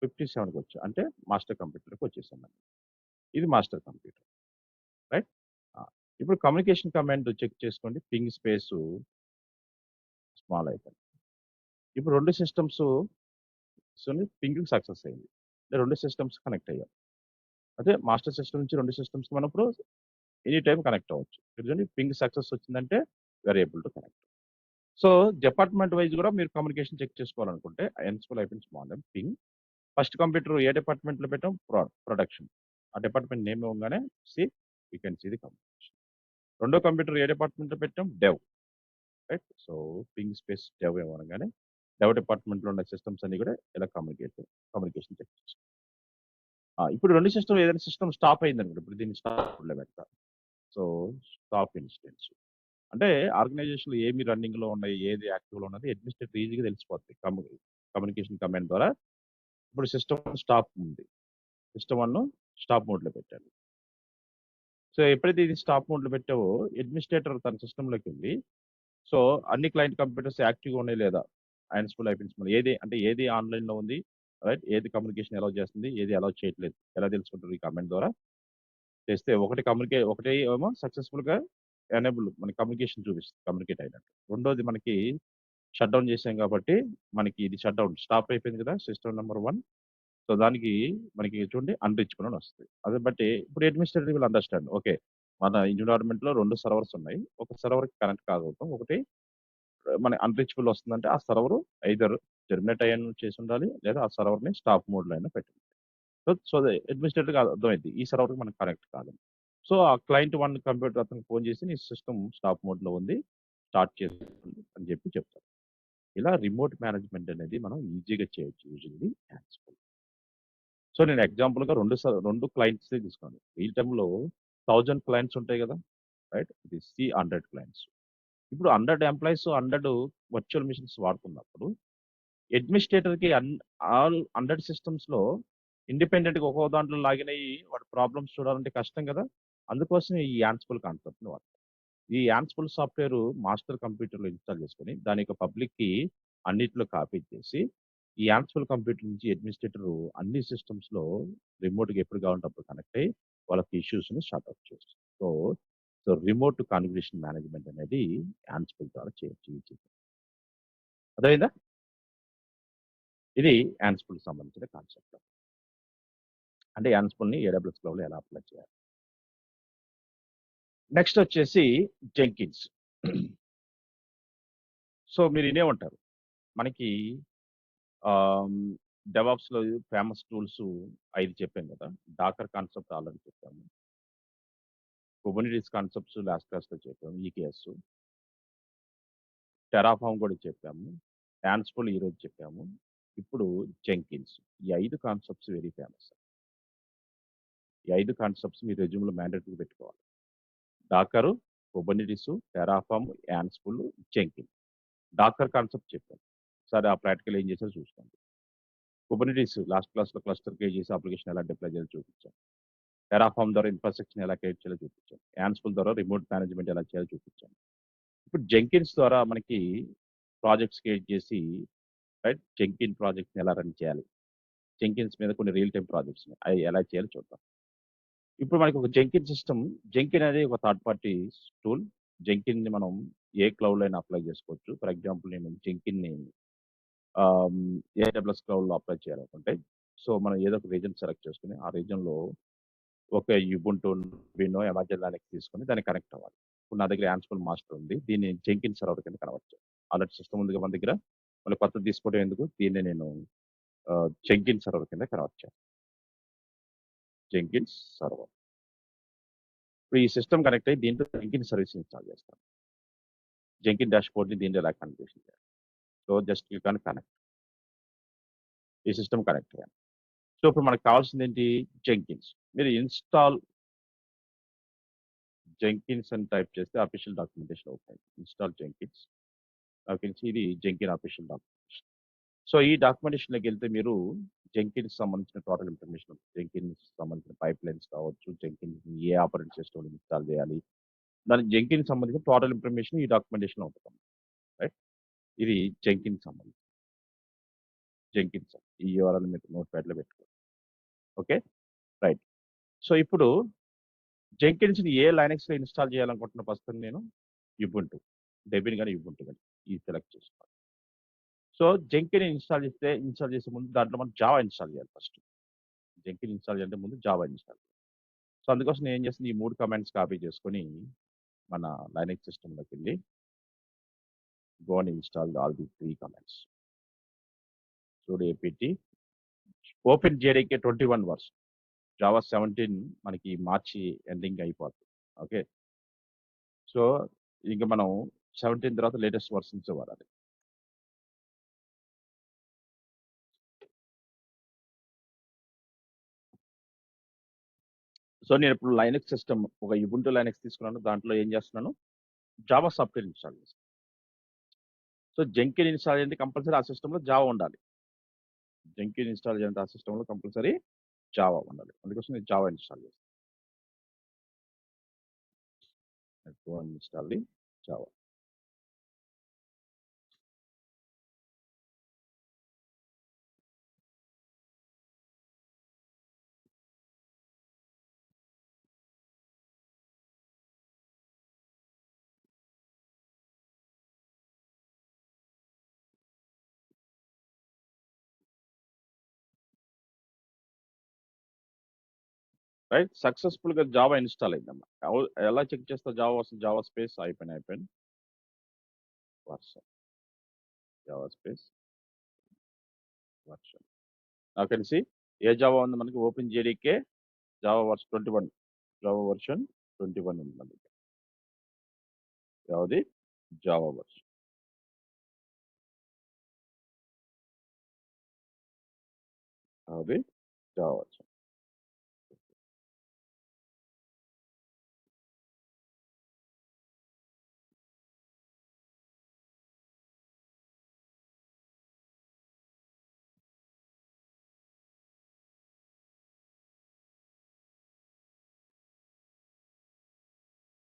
A: 57కి వచ్చా, అంటే మాస్టర్ కంప్యూటర్కి వచ్చేసాం. ఇది మాస్టర్ కంప్యూటర్, రైట్? ఇప్పుడు కమ్యూనికేషన్ కమాండ్ చెక్ చేసుకోండి. Ping space small icon. ఇప్పుడు రెండు సిస్టమ్స్ పింగింగ్ సక్సెస్ అయింది, రెండు సిస్టమ్స్ కనెక్ట్ అయ్యాం. అదే మాస్టర్ సిస్టమ్ నుంచి రెండు సిస్టమ్స్కి మనప్పుడు ఎనీ టైం కనెక్ట్ అవ్వచ్చు. చూడండి, పింగ్ సక్సెస్ వచ్చిందంటే we are able to connect. So department wise కూడా మీరు కమ్యూనికేషన్ చెక్ చేసుకోవాలనుకుంటే ఎన్స్కూల్ అయిపోయింది స్మాల్ పింగ్. ఫస్ట్ కంప్యూటర్ ఏ డిపార్ట్మెంట్లో పెట్టాం? ప్రొడక్షన్. ఆ డిపార్ట్మెంట్ నేమ్ ఇవ్వగానే you can see the communication. రెండో కంప్యూటర్ ఏ డిపార్ట్మెంట్లో పెట్టాం? Dev, right? So ping space dev ఇవ్వగానే డెవ్ డిపార్ట్మెంట్లో ఉన్న సిస్టమ్స్ అన్ని కూడా ఇలా కమ్యూనికేషన్ చెక్ చేసుకోవాలి. ఇప్పుడు రెండు సిస్టమ్ ఏదైనా సిస్టమ్ స్టాప్ అయింది అనుకోండి, ఇప్పుడు దీన్ని స్టాప్లో పెడతారు. సో స్టాప్ ఇన్స్టెన్స్ అంటే ఆర్గనైజేషన్లో ఏమి రన్నింగ్లో ఉన్నాయి, ఏది యాక్టివ్లో ఉన్నది అడ్మినిస్ట్రేటర్ ఈజీగా తెలిసిపోతుంది కమ్యూనికేషన్ కమాండ్ ద్వారా. ఇప్పుడు సిస్టమ్ స్టాప్ ఉంది, సిస్టమ్ 1 స్టాప్ మోడ్లో పెట్టాలి. సో ఎప్పుడైతే ఇది స్టాప్ మోడ్లో పెట్టావో అడ్మినిస్ట్రేటర్ తన సిస్టంలోకి వెళ్ళి, సో అన్ని క్లయింట్ కంప్యూటర్స్ యాక్టివ్గా ఉన్నాయి లేదా, యాన్సిబుల్ అయిపోయింది ఏది అంటే ఏది ఆన్లైన్లో ఉంది, రైట్? ఏది కమ్యూనికేషన్ అలౌ చేస్తుంది, ఏది అలౌ చేయట్లేదు. ఎలా తెలుసుకుంటారు ఈ కమెంట్ ద్వారా? చేస్తే ఒకటి ఏమో సక్సెస్‌ఫుల్‌గా ఎనేబుల్ మనకి కమ్యూనికేషన్ చూపిస్తుంది. కమ్యూనికేట్ అయినట్టు. రెండోది మనకి షట్ డౌన్ చేసాం కాబట్టి మనకి ఇది షట్ డౌన్ స్టాప్ అయిపోయింది కదా! System number 1. సో, దానికి మనకి చూడండి అన్‌రీచబుల్ అని వస్తది. అదే బట్టి ఇప్పుడు అడ్మినిస్ట్రేటర్ విల్ అండర్‌స్టాండ్. ఓకే. మన ఎన్విరాన్మెంట్‌లో 2 సర్వర్స్ ఉన్నాయి. ఒక సర్వర్‌కి కనెక్ట్ కాగలుగుతాం. ఒకటి మన అన్‌రీచబుల్ వస్తుందంటే ఆ సర్వర్ ఐదర్ టెర్మినేట్ అయ్యి చేసుండాలి. లేదా ఆ సర్వర్‌ని స్టాప్ మోడ్‌లో అయినా పెట్టాలి. సో, అడ్మినిస్ట్రేటర్‌కి అర్థమైద్ది. ఈ సర్వర్‌కి మనం కనెక్ట్ కాదని. సో, ఆ క్లయింట్ 1 కంప్యూటర్ అతనికి ఫోన్ చేసి నీ సిస్టమ్ స్టాప్ మోడ్‌లో ఉంది. స్టార్ట్ చేసుకోండి అని చెప్పి చెప్తారు. ఇలా రిమోట్ మేనేజ్మెంట్ అనేది మనం ఈజీగా చేయొచ్చు యూజువల్లీ యాన్సిబుల్. సో, నేను ఎగ్జాంపుల్‌గా 2 క్లయింట్స్‌ని తీసుకోండి. రియల్ టైమ్‌లో 1000 క్లయింట్స్ ఉంటాయి కదా! రైట్? ఇది 100 క్లయింట్స్. ఇప్పుడు 100 ఎంప్లాయీస్ 100 వర్చువల్ మెషిన్స్ వాడుతున్నప్పుడు అడ్మినిస్ట్రేటర్‌కి ఆల్ 100 సిస్టమ్స్‌లో ఇండిపెండెంట్‌గా ఒక్కో దాంట్లో లాగిన్ అయ్యి వాడి ప్రాబ్లమ్స్ చూడాలంటే కష్టం కదా! అందుకోసమే ఈ యాన్సిబుల్ కాన్సెప్ట్‌ని వాడతాం. ఈ యాన్సిబుల్ సాఫ్ట్‌వేర్ మాస్టర్ కంప్యూటర్‌లో ఇన్‌స్టాల్ చేసుకొని దాని యొక్క పబ్లిక్‌కి అన్నిట్లో కాపీ చేసి, ఈ యాన్సిబుల్ కంప్యూటర్ నుంచి అడ్మినిస్ట్రేటర్ అన్ని సిస్టమ్స్‌లో రిమోట్‌గా ఎప్పుడు కావాలంటే అప్పుడు కనెక్ట్ అయ్యి వాళ్ళకి ఇష్యూస్‌ని సార్ట్ ఔట్ చేస్తుంది. సో, రిమోట్ కాన్ఫిగరేషన్ మేనేజ్మెంట్ అనేది యాన్సిబుల్ ద్వారా చేయొచ్చు ఈజీగా. అర్థమైందా? ఇది యాన్సిబుల్‌కి సంబంధించిన కాన్సెప్ట్. అంటే యాన్సిబుల్‌ని ఏడబ్ల్యూఎస్ క్లౌడ్‌లో ఎలా అప్లై చేయాలి. నెక్స్ట్ వచ్చేసి జెంకిన్స్. సో, మీరు ఇనే ఉంటారు. మనకి ఆహ్, డెవాప్స్‌లో ఫేమస్ టూల్స్ 5 చెప్పాను కదా! డాకర్ కాన్సెప్ట్ ఆల్రెడీ చెప్పాము. కుబర్నిటిస్ కాన్సెప్ట్స్ లాస్ట్ క్లాస్‌లో చెప్పాము. ఈకేఎస్, టెరాఫార్మ్ కూడా చెప్పాము. యాన్సిబుల్ ఈరోజు చెప్పాము. ఇప్పుడు జెంకిన్స్. ఈ 5 కాన్సెప్ట్స్ వెరీ ఫేమస్. ఈ 5 కాన్సెప్ట్స్ మీ రెజ్యూమ్‌లో మ్యాండేటరీగా పెట్టుకోవాలి. Docker, కుబర్నిటిస్, Terraform, Ansible, Jenkins. Dakar concept చెప్పాను. ఒకసారి ఆ ప్రాక్టికల్ ఏం చేశారో చూసుకోండి. కుబర్నిటిస్ లాస్ట్ క్లాస్‌లో క్లస్టర్ క్రియేట్ చేసి అప్లికేషన్ ఎలా డిప్లాయ్ చేయాలో చూపించాను. టెరాఫార్మ్ ద్వారా ఇన్ఫ్రాస్ట్రక్చర్‌ని ఎలా క్రియేట్ చేయాలో చూపించాను. యాన్సిబుల్ ద్వారా రిమోట్ మేనేజ్మెంట్ ఎలా చేయాలో చూపించాను. ఇప్పుడు జెంకిన్స్ ద్వారా మనకి ప్రాజెక్ట్స్ క్రియేట్ చేసి రైట్ జెంకిన్ ప్రాజెక్ట్‌ని ఎలా రన్ చేయాలి? జెంకిన్స్ మీద కొన్ని రియల్ టైమ్ ప్రాజెక్ట్స్ ఉన్నాయి. అయి ఎలా చేయాలో చూద్దాం. ఇప్పుడు మనకి ఒక జెంకిన్ సిస్టమ్ జెంకిన్ అనేది ఒక థర్డ్ పార్టీ టూల్. జెంకిన్‌ని మనం ఏ క్లౌడ్‌లో అయినా అప్లై చేసుకోవచ్చు. ఫర్ ఎగ్జాంపుల్ నేను జెంకిన్‌ని ఆహ్, ఏడబ్ల్యూఎస్ క్లౌడ్‌లో అప్లై చేయాలనుకుంటే, సో, మనం ఏదో ఒక రీజియన్ సెలెక్ట్ చేసుకొని, ఆ రీజియన్‌లో ఒక యుబుంటు, వినో, అమెజాన్ లైనక్స్ తీసుకొని దానికి కనెక్ట్ అవ్వాలి. ఇప్పుడు నా దగ్గర యాన్సిబుల్ మాస్టర్ ఉంది. దీన్ని జెంకిన్ సర్వర్ కింద కన్వర్ట్ చేయాలి. ఆల్రెడీ సిస్టమ్ ఉంది మన దగ్గర. మళ్ళీ కొత్తది తీసుకోవడం ఎందుకు? దీన్ని నేను జెంకిన్ సర్వర్ కింద కన్వర్ట్ చేయాలి. Jenkins server. ఇప్పుడు ఈ సిస్టమ్ కనెక్ట్ అయ్యి దీంట్లో జెంకిన్ సర్వీస్ ఇన్‌స్టాల్ చేస్తాను. జెంకిన్ డాష్‌బోర్డ్‌ని దీంట్లో ఎలా కాన్ఫిగరేషన్ చేయాలి. So, just click on connect. ఈ సిస్టమ్ కనెక్ట్ అయ్యాను. సో, ఇప్పుడు మనకు కావాల్సిందేంటి? జెంకిన్స్. మీరు ఇన్‌స్టాల్ జెంకిన్స్ అని టైప్ చేస్తే అఫీషియల్ డాక్యుమెంటేషన్ అవుతాయి. Install Jenkins. నాకు తెలిసి ఇది జెంకిన్ అఫీషియల్ డాక్యుమెంటేషన్. సో, ఈ డాక్యుమెంటేషన్‌లోకెళ్తే మీరు జెంకిన్స్‌కి సంబంధించిన టోటల్ ఇన్ఫర్మేషన్ ఉంటుంది. జెంకిన్స్‌కి సంబంధించిన పైప్‌లైన్స్ కావచ్చు, జెంకిన్స్‌ని ఏ ఆపరేటింగ్ సిస్టమ్‌లో ఇన్‌స్టాల్ చేయాలి. దానికి జెంకిన్‌కి సంబంధించిన టోటల్ ఇన్ఫర్మేషన్ ఈ డాక్యుమెంటేషన్‌లో ఉంటదన్నమాట. రైట్? ఇది జెంకిన్‌కి సంబంధించి. జెంకిన్స్ ఈ యూఆర్ఎల్ మీరు నోట్‌ప్యాడ్‌లో పెట్టుకోండి. ఓకే. రైట్. సో, ఇప్పుడు జెంకిన్స్‌ని ఏ లైనక్స్‌లో ఇన్‌స్టాల్ చేయాలనుకుంటున్నా ప్రస్తుతం నేను? యుబుంటు. డెబిన్ గాని, యుబుంటు గాని. ఇది సెలెక్ట్ చేసుకోవాలి. సో, జెంకిన్ ఇన్‌స్టాల్ చేసే ముందు దాంట్లో మనం జావా ఇన్‌స్టాల్ చేయాలి ఫస్ట్. జెంకిన్ ఇన్‌స్టాల్ చేయాలంటే ముందు జావా ఇన్‌స్టాల్. సో, అందుకోసం నేను ఏం చేస్తాను ఈ 3 కమాండ్స్ కాపీ చేసుకొని మన లైనక్స్ సిస్టమ్‌లోకెళ్ళి go and install all the 3 commands. Sudo APT open JDK 21 version. Java 17 మనకి మార్చి ఎండింగ్ అయిపోతుంది. ఓకే. సో, ఇంక మనం 17 తర్వాత లేటెస్ట్ వర్షన్సే వాడాలి. సో, నేనిప్పుడు లైనక్స్ సిస్టమ్ ఒక ఉబుంటు లైనక్స్ తీసుకున్నాను. దాంట్లో ఏం చేస్తున్నాను? జావా సాఫ్ట్‌వేర్ ఇన్‌స్టాల్ చేశాను. సో, జెంకిన్ ఇన్‌స్టాల్ చేయాలంటే కంపల్సరీ ఆ సిస్టమ్‌లో జావా ఉండాలి. జెంకిన్ ఇన్‌స్టాల్ చేయాలంటే ఆ సిస్టమ్‌లో కంపల్సరీ జావా ఉండాలి. అందుకోసం నేను జావా ఇన్‌స్టాల్ చేశాను. Go and install the Java. Right సక్సెస్ఫుల్గా జావా ఇన్స్టాల్ అయిందమ్మా. ఎలా చెక్ చేస్తా? జావా స్పేస్ అయిపోయిన వర్షన్, జావా స్పేస్ వర్షన్. నాకు తెలిసి ఏ జావా ఉంది మనకి? Open JDK Java version 21, Java version 21 ఉంది మనకి. యావది? Java version. అది Java version.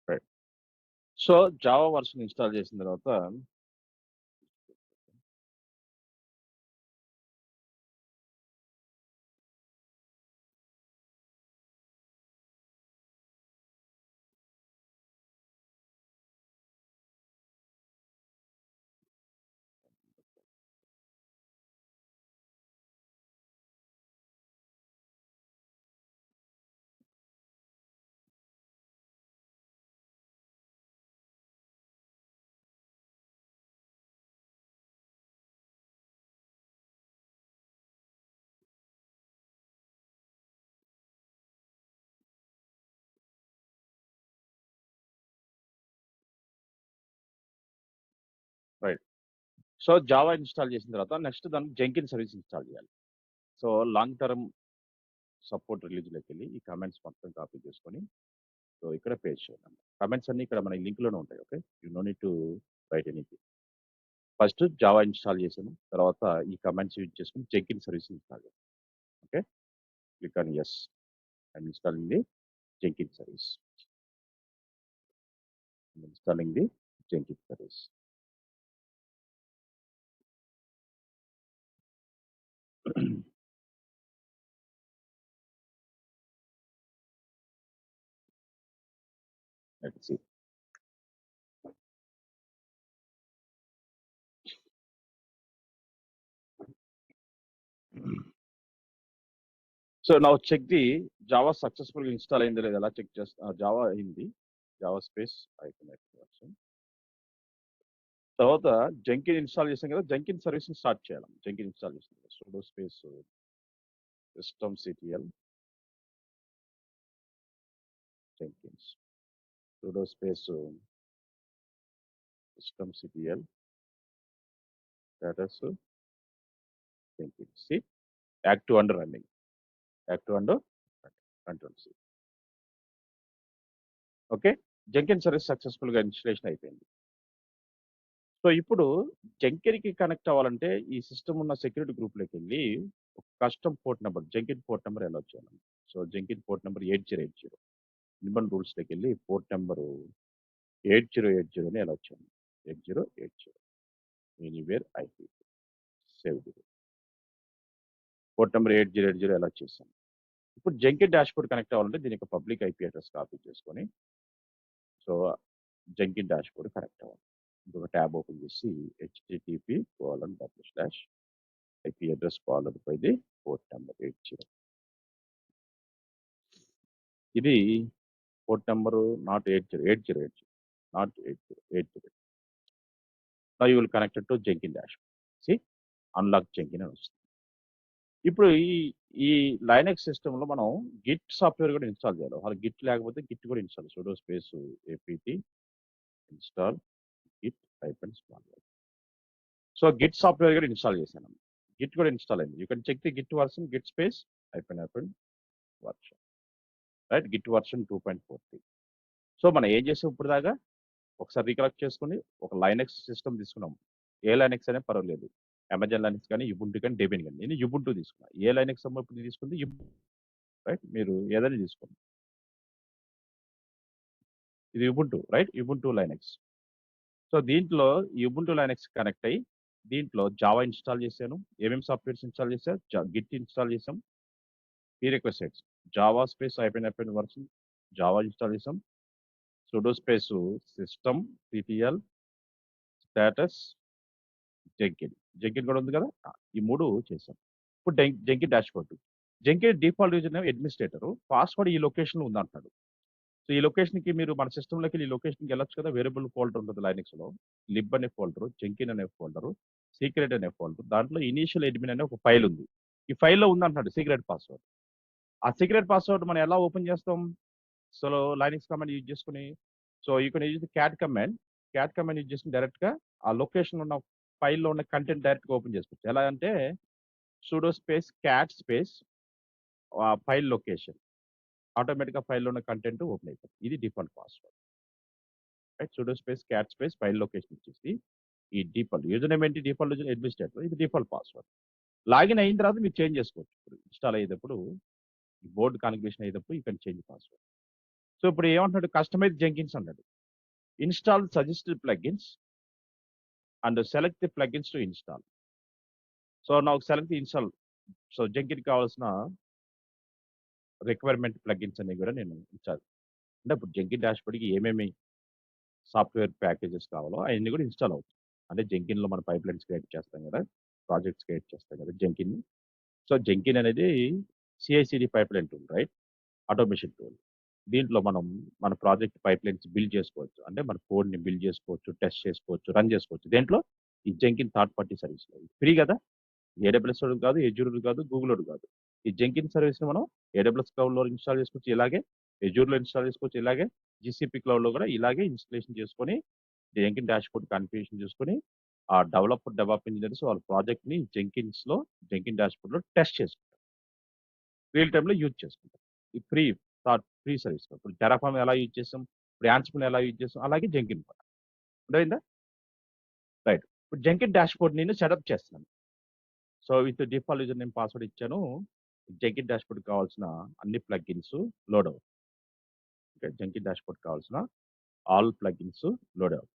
A: Right. So Java version install చేసిన తర్వాత రైట్. సో జావా ఇన్స్టాల్ చేసిన తర్వాత నెక్స్ట్ దానికి జెంకిన్ సర్వీస్ ఇన్స్టాల్ చేయాలి. సో లాంగ్ టర్మ్ సపోర్ట్ రిలీజ్లోకి వెళ్ళి ఈ కమెంట్స్ మొత్తం కాపీ చేసుకొని సో ఇక్కడ పేస్ట్ చేయాలి. కమెంట్స్ అన్ని ఇక్కడ మన లింక్లోనే ఉంటాయి. Okay, you no need to write anything. First Java install చేసాను, తర్వాత ఈ కమెంట్స్ యూజ్ చేసుకుని జెంకిన్ సర్వీస్ ఇన్స్టాల్ చేయాలి. Okay, click on yes and installing the Jenkin service. Installing the Jenkin service. Let's see. So now check the Java సక్సెస్ఫుల్గా install అయిందో లేదా ఎలా check చేస్తా? జావా అయింది, జావా స్పేస్ వర్షన్. తర్వాత జంకిన్ install చేసాం కదా, జంకిన్ సర్వీస్ స్టార్ట్ చేయాలి. జంకిన్ ఇన్స్టాల్ చేసాం కదా, sudo space system CTL Jenkins, sudo space system CTL status Jenkins. Active under running, active under control C. Okay, Jenkin service సక్సెస్ఫుల్గా ఇన్స్టలేషన్ అయిపోయింది. సో ఇప్పుడు జంకిన్కి కనెక్ట్ అవ్వాలంటే ఈ సిస్టమ్ ఉన్న సెక్యూరిటీ గ్రూప్లోకి వెళ్ళి ఒక custom port number, Jenkin port number ఎలా వచ్చేయాలి? So Jenkin port number 8080 inbound రూల్స్లోకి వెళ్ళి పోర్ట్ నెంబరు 8080ని ఎలా వచ్చాను? 8080 anywhere IP save port number 8080 ఎలా చేశాను? ఇప్పుడు జంకిన్ డాష్బోర్డ్ కనెక్ట్ అవ్వాలంటే దీని యొక్క పబ్లిక్ ఐపీ అడ్రస్ కాపీ చేసుకొని సో జంకిన్ డాష్బోర్డ్ కనెక్ట్ అవ్వాలి. ఇంకొక ట్యాబ్ ఓపెన్ చేసి http:// IP address followed by the port number 80. ఇది port number not 8080, not 8080. Now you will connect it to Jenkins dashboard. See, unlock Jenkins అని వస్తుంది. ఇప్పుడు ఈ Linux సిస్టంలో మనం గిట్ సాఫ్ట్వేర్ కూడా ఇన్స్టాల్ చేయాలి. వాళ్ళ గిట్ లేకపోతే గిట్ కూడా install, sudo space apt install git -small. So git software కూడా ఇన్స్టాల్ చేశాను. గిట్ కూడా ఇన్స్టాల్ అయింది. You can check the git version, git space version, right, git version 2.43. So మనం ఏం చేసాం ఇప్పుడు దాకా ఒకసారి రికలెక్ట్ చేసుకుని ఒక లైనక్స్ సిస్టమ్ తీసుకున్నాం. ఏ లైనక్స్ అనే పర్వాలేదు, అమెజాన్ లైనక్స్ కానీ యుబుంటు కానీ డెబిన్ కానీ. నేను యుబుంటు తీసుకున్నా. ఏ లైనక్స్ అమ్మ ఇప్పుడు తీసుకుంది? రైట్, మీరు ఏదైనా తీసుకోండి. ఇది యుబుంటు, రైట్, యుబుంటు లైనక్స్. సో దీంట్లో యుబుంటు లైనక్స్ కనెక్ట్ అయ్యి దీంట్లో జావా ఇన్స్టాల్ చేశాను. ఏమేమి సాఫ్ట్వేర్స్ ఇన్స్టాల్ చేశాను? గిట్ ఇన్స్టాల్ చేసాం. ఈ request Java space version Java install చేసాం. Sudo space system CTL status Jenkin కూడా ఉంది కదా, ఈ 3 చేసాం. ఇప్పుడు Jenkin dashboard. Jenkin default user name administrator, password ఈ లొకేషన్లో ఉందంటున్నాడు. సో ఈ లొకేషన్కి మీరు మన సిస్టంలోకి ఈ లొకేషన్కి వెళ్ళొచ్చు కదా. వేరియబుల్ ఫోల్డర్ ఉంటుంది లైనక్స్లో, లిబ్ అనే ఫోల్డరు, జెంకిన్ అనే ఫోల్డరు, సీక్రెట్ అనే ఫోల్డర్, దాంట్లో ఇనీషియల్ అడ్మిన్ అనే ఒక ఫైల్ ఉంది. ఈ ఫైల్లో ఉందంటున్నాడు సీక్రెట్ పాస్వర్డ్. ఆ సీక్రెట్ పాస్వర్డ్ మనం ఎలా ఓపెన్ చేస్తాం? సో లైనక్స్ కమాండ్ యూజ్ చేసుకుని, so you can use cat command use చేసుకుని డైరెక్ట్గా ఆ లొకేషన్ ఉన్న ఫైల్లో ఉన్న కంటెంట్ డైరెక్ట్గా ఓపెన్ చేసుకోవచ్చు. ఎలా అంటే sudo space cat space file location, ఆటోమేటిక్గా ఫైల్లో ఉన్న కంటెంట్ ఓపెన్ అయిపోతుంది. ఇది default password. Right, sudo space cat space file location ఇచ్చేసి ఈ డిఫాల్ట్ యూజర్ నేమ్ ఏంటి? డిఫాల్ట్ యూజర్ అడ్మినిస్ట్రేటర్, ఇది డిఫాల్ట్ పాస్వర్డ్. లాగిన్ అయిన తర్వాత మీరు చేంజ్ చేసుకోవచ్చు. ఇప్పుడు ఇన్స్టాల్ అయ్యేటప్పుడు, బోర్డు కాన్ఫిగరేషన్ అయ్యేటప్పుడు you can change password. So ఇప్పుడు ఏమంటున్నాడు? కస్టమైజ్ జెంకిన్స్ అన్నాడు. Install suggested plugins and select the plugins to install. So నాకు సెలెక్ట్ ఇన్స్టాల్. సో జెంకిన్ కావాల్సిన రిక్వైర్మెంట్ ప్లగిన్స్ అనేవి కూడా నేను ఇన్స్టాల్. అంటే ఇప్పుడు జెంకిన్ డాష్బోర్డ్కి ఏమేమి సాఫ్ట్వేర్ ప్యాకేజెస్ కావాలో అవన్నీ కూడా ఇన్స్టాల్ అవుతాయి. అంటే జెంకిన్లో మన పైప్ లైన్స్ క్రియేట్ చేస్తాం కదా, ప్రాజెక్ట్స్ క్రియేట్ చేస్తాం కదా జెంకిన్. సో జెంకిన్ అనేది CICD pipe line tool, right, automation tool. దీంట్లో మనం మన ప్రాజెక్ట్ పైప్ లైన్స్ బిల్డ్ చేసుకోవచ్చు. అంటే మన కోడ్ని బిల్డ్ చేసుకోవచ్చు, టెస్ట్ చేసుకోవచ్చు, రన్ చేసుకోవచ్చు. దేంట్లో? ఈ జెంకిన్ థర్డ్ పార్టీ సర్వీస్లో. ఫ్రీ కదా, ఏడబ్ల్యూఎస్ కాదు, ఎజ్యూర్ కాదు, గూగుల్ కాదు. ఈ జెంకిన్ సర్వీస్ని మనం ఏడబ్ల్యూఎస్ క్లౌడ్లో ఇన్స్టాల్ చేసుకోవచ్చు, ఇలాగే ఎజ్యూర్లో ఇన్స్టాల్ చేసుకోవచ్చు, ఇలాగే జీసీపీ క్లౌడ్లో కూడా ఇలాగే ఇన్స్టలేషన్ చేసుకొని జెంకిన్ డాష్బోర్డ్ కాన్ఫిగరేషన్ చేసుకొని ఆ డెవలప్ ఇంజనీర్స్ వాళ్ళ ప్రాజెక్ట్ని జెంకిన్స్లో జెంకిన్ డాష్బోర్డ్లో టెస్ట్ చేసుకుంటారు, రియల్ టైంలో యూజ్ చేసుకుంటారు. ఈ ఫ్రీ సర్వీస్. ఇప్పుడు టెరాఫామ్ ఎలా యూజ్ చేస్తాం, ఇప్పుడు యాంసిబుల్ ఎలా యూజ్ చేస్తాం, అలాగే జెంకిన్ కూడా. అర్థమైందా? రైట్. ఇప్పుడు జెంకిన్ డాష్బోర్డ్ నేను సెటప్ చేస్తున్నాను. So with default user name password ఇచ్చాను. జెంకిన్ డాష్బోర్డ్ కావాల్సిన అన్ని ప్లగిన్స్ లోడ్ అవుతాయి. ఓకే, జెంకిన్ డాష్బోర్డ్ కావాల్సిన ఆల్ ప్లగిన్స్ లోడ్ అవుతాయి.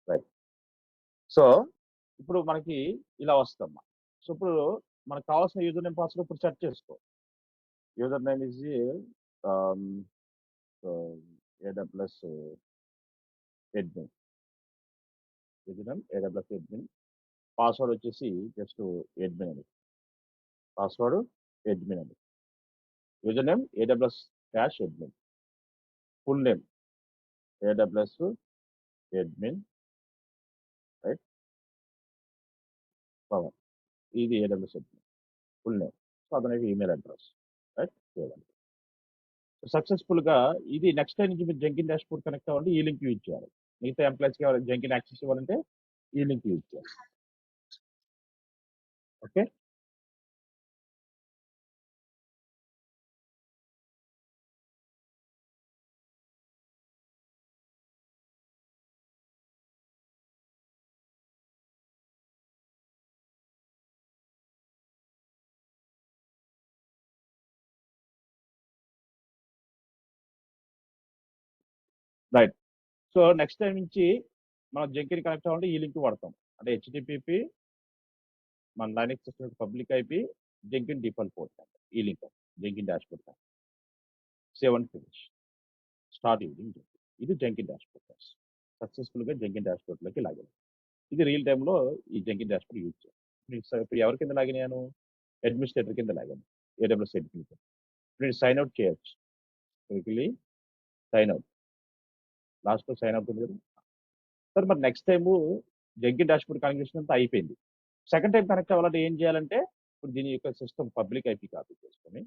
A: రైట్. సో ఇప్పుడు మనకి ఇలా వస్తాం. సో ఇప్పుడు మనకు కావాల్సిన యూజర్ నేమ్ పాస్వర్డ్ ఇప్పుడు సెట్ చేసుకో. User name is AWS admin. User name AWS admin. Password వచ్చేసి జస్ట్ అడ్మిన్ అని. పాస్వర్డ్ అడ్మిన్ అని. User name AWS dash admin. Full name AWS admin, right, power. ఇది AWS admin full name. So అతనికి email address, right. సక్సెస్ఫుల్గా ఇది next time నుంచి మీరు జెంకిన్ dashboard connect అవ్వాలంటే ఈ లింక్ యూజ్ చేయాలి. మిగతా ఎంప్లాయీస్కి ఎవరైనా జెంకిన్ యాక్సెస్ ఇవ్వాలంటే ఈ లింక్ యూజ్ చేయాలి. Okay, right. So next time నుంచి మనం జెంకిన్ కనెక్ట్ అవ్వాలంటే ఈ లింక్ వాడతాం. అంటే హెచ్టిటిపి మన Linux system public IP Jenkin default port, ఈ link Jenkin dashboard. Save and finish, start using. ఇది జెంకిన్ డాష్బోర్డ్. సక్సెస్ఫుల్గా జెంకిన్ డాష్బోర్డ్లోకి లాగిన్. ఇది రియల్ టైంలో ఈ జెంకిన్ డాష్బోర్డ్ యూజ్ చేయాలి. ఇప్పుడు ఎవరి కింద లాగిన్ అయ్యాను? అడ్మినిస్ట్రేటర్ కింద లాగాను, ఏడబ్ల్యూఎస్ అడ్మిన్. ఇప్పుడు సైన్ అవుట్ చేయొచ్చు. Quickly sign out. లాస్ట్‌లో సైన్ అవుట్ ఉంది కదా! సార్ మరి next time Jenkin dashboard connection అంతా అయిపోయింది. సెకండ్ టైమ్ కనెక్ట్ అవ్వాలంటే ఏం చేయాలంటే, ఇప్పుడు దీని యొక్క సిస్టమ్ పబ్లిక్ ఐపీ కాపీ చేసుకొని,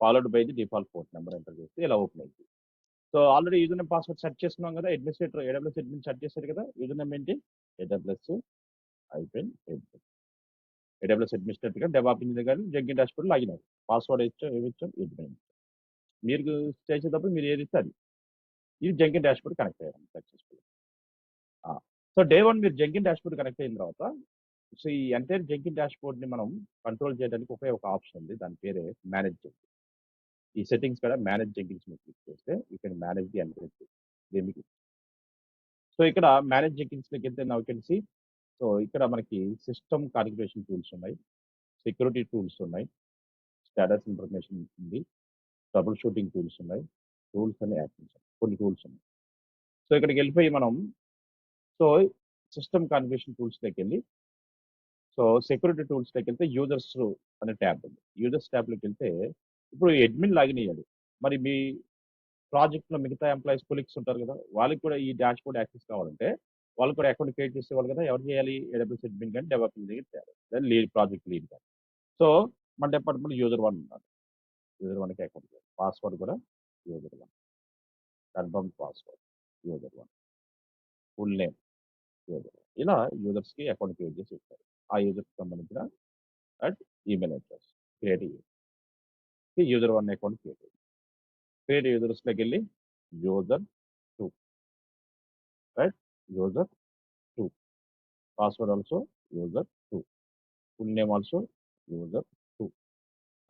A: followed by the default port number enter చేస్తే ఇలా ఓపెన్ అయింది. So already user name password set చేసుకున్నాం కదా! అడ్మినిస్ట్రేటర్ ఏడబ్ల్యూఎస్ అడ్మిన్ సెట్ చేశారు కదా! యూజర్ నేమ్ ఏంటి? AWS hyphen admin. ఏడబ్ల్యూఎస్ అడ్మినిస్ట్రేటర్‌గా డెవాప్ ఇంజినియర్ గాని జెంకిన్ డాష్‌బోర్డ్ లాగిన్ అవ్వాలి. పాస్వర్డ్ ఇచ్చాం, ఏమిచ్చాం? అడ్మిన్. మీరు చేసేటప్పుడు మీరు ఏది ఇస్తే అది. ఇది జెంకిన్ డాష్‌బోర్డ్ కనెక్ట్ అయ్యారు సక్సెస్‌ఫుల్. సో డే 1 మీరు జెంకిన్ డాష్‌బోర్డ్ కనెక్ట్ అయిన తర్వాత, సో ఈ ఎంటైర్ జెంకిన్ డాష్‌బోర్డ్‌ని మనం కంట్రోల్ చేయడానికి ఒకే ఒక ఆప్షన్ ఉంది. దాని పేరే మేనేజ్ జెంకిన్. ఈ సెట్టింగ్స్ కూడా మేనేజ్ జెంకిన్స్ మీద క్లిక్ చేస్తే you can manage the entire దీనికి. సో ఇక్కడ మేనేజ్ జెంకిన్స్‌లోకి వెళ్తే now you can see, so ఇక్కడ మనకి సిస్టమ్ కాన్ఫిగరేషన్ టూల్స్ ఉన్నాయి, సెక్యూరిటీ టూల్స్ ఉన్నాయి, స్టేటస్ ఇన్ఫర్మేషన్ ఉంది, ట్రబుల్ షూటింగ్ టూల్స్ ఉన్నాయి, టూల్స్ అన్ని యాక్టివ్స్ కొన్ని టూల్స్ ఉన్నాయి. సో ఇక్కడికి వెళ్ళిపోయి మనం, సో సిస్టమ్ కాన్ఫిగరేషన్ టూల్స్‌లోకి వెళ్ళి, సో సెక్యూరిటీ టూల్స్‌లోకి వెళ్తే యూజర్స్ అనే ట్యాబ్ ఉంది. యూజర్స్ ట్యాబ్‌లోకి వెళ్తే ఇప్పుడు అడ్మిన్ లాగిన్ అయ్యాడు. మరి మీ ప్రాజెక్ట్‌లో మిగతా ఎంప్లాయీస్ కొలీగ్స్ ఉంటారు కదా! వాళ్ళకి కూడా ఈ డాష్‌బోర్డ్ యాక్సెస్ కావాలంటే, వాళ్ళు కూడా అకౌంట్ క్రియేట్ చేసేవాళ్ళు కదా! ఎవరు చేయాలి? ఏడబ్ల్యూఎస్ అడ్మిన్ గాని, డెవలప్ ఇంజినియర్ చేయాలి. లేదా లీడ్ ప్రాజెక్ట్ లీడ్ గాని. సో మన డిపార్ట్మెంట్‌లో యూజర్ 1 ఉన్నాడు. యూజర్ 1కి అకౌంట్ చేయాలి. పాస్వర్డ్ కూడా user 1. Confirm password user 1. Full name user 1. ఇలా యూజర్స్‌కి అకౌంట్ క్రియేట్ చేసి ఇస్తారు. ఆ యూజర్‌కి సంబంధించిన email address create user 1 account create create యూజర్స్‌లోకి వెళ్ళి user 2, right? User 2. Password also user 2. Full name also user 2,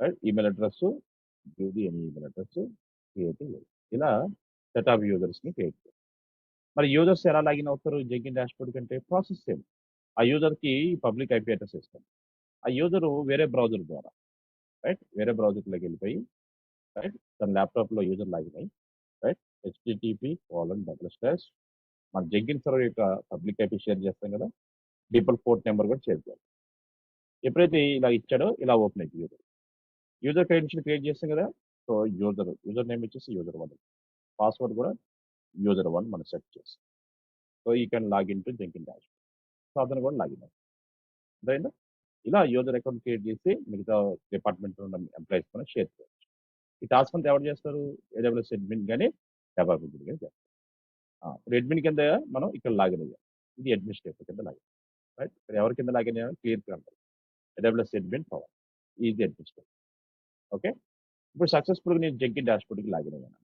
A: right? Email address give the any email address create ఇలా set of యూజర్స్‌ని క్రియేట్ చేయాలి. మరి యూజర్స్ ఎలా లాగిన్ అవుతారు Jenkin dashboard కంటే? Process same. ఆ యూజర్‌కి పబ్లిక్ ఐపీ అడ్రెస్ ఇస్తాం. ఆ యూజరు వేరే బ్రౌజర్ ద్వారా, రైట్? వేరే బ్రౌజర్‌లోకి వెళ్ళిపోయి, రైట్? తన ల్యాప్‌టాప్‌లో యూజర్ లాగిన్ అయ్యి, రైట్? http:// మన జెంకిన్ సర్వర్ యొక్క పబ్లిక్ ఐపీ షేర్ చేస్తాం కదా! డిఫాల్ట్ పోర్ట్ నెంబర్ కూడా షేర్ చేయాలి. ఎప్పుడైతే ఇలా ఇచ్చాడో ఇలా ఓపెన్ అయింది యూజర్. యూజర్ క్రెడెన్షియల్ క్రియేట్ చేస్తాం కదా! సో యూజర్ నేమ్ వచ్చేసి యూజర్ 1. పాస్వర్డ్ కూడా యూజర్ 1 మనం సెట్ చేస్తాం. So you can login to Jenkin dash. So అతను కూడా లాగిన్ అయ్యాడు. అర్థమైందా? ఇలా యూజర్ అకౌంట్ క్రియేట్ చేసి మిగతా డిపార్ట్మెంట్‌లో ఉన్న ఎంప్లాయీస్ కూడా షేర్ చేయొచ్చు. ఈ టాస్క్ అంతా ఎవరు చేస్తారు? ఏడబ్ల్యూఎస్ అడ్మిన్ గాని, డెవలప్ ఇంజినియర్ గాని చేస్తారు. ఇప్పుడు అడ్మిన్ కింద మనం ఇక్కడ లాగిన్ అయ్యాం. ఇది అడ్మినిస్ట్రేటర్ కింద లాగిన్. రైట్? ఇక్కడ ఎవరి కింద లాగిన్ అయ్యామో క్లియర్‌గా ఉంటుంది. AWS admin power. Easy administrator. Okay. ఇప్పుడు సక్సెస్‌ఫుల్‌గా నేను జెంకిన్ డాష్‌బోర్డ్‌కి లాగిన్ అయ్యాను.